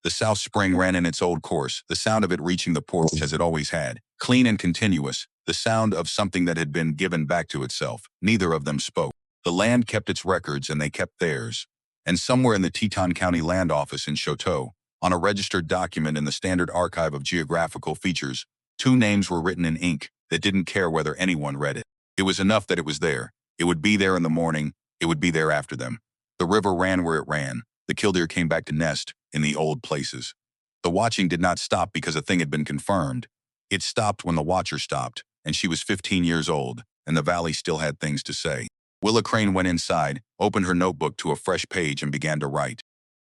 The South Spring ran in its old course, the sound of it reaching the porch as it always had, clean and continuous, the sound of something that had been given back to itself. Neither of them spoke. The land kept its records and they kept theirs. And somewhere in the Teton County Land Office in Choteau, on a registered document in the Standard Archive of Geographical Features, 2 names were written in ink that didn't care whether anyone read it. It was enough that it was there. It would be there in the morning. It would be there after them. The river ran where it ran. The killdeer came back to nest in the old places. The watching did not stop because a thing had been confirmed. It stopped when the watcher stopped, and she was 15 years old, and the valley still had things to say. Willa Crane went inside, opened her notebook to a fresh page, and began to write.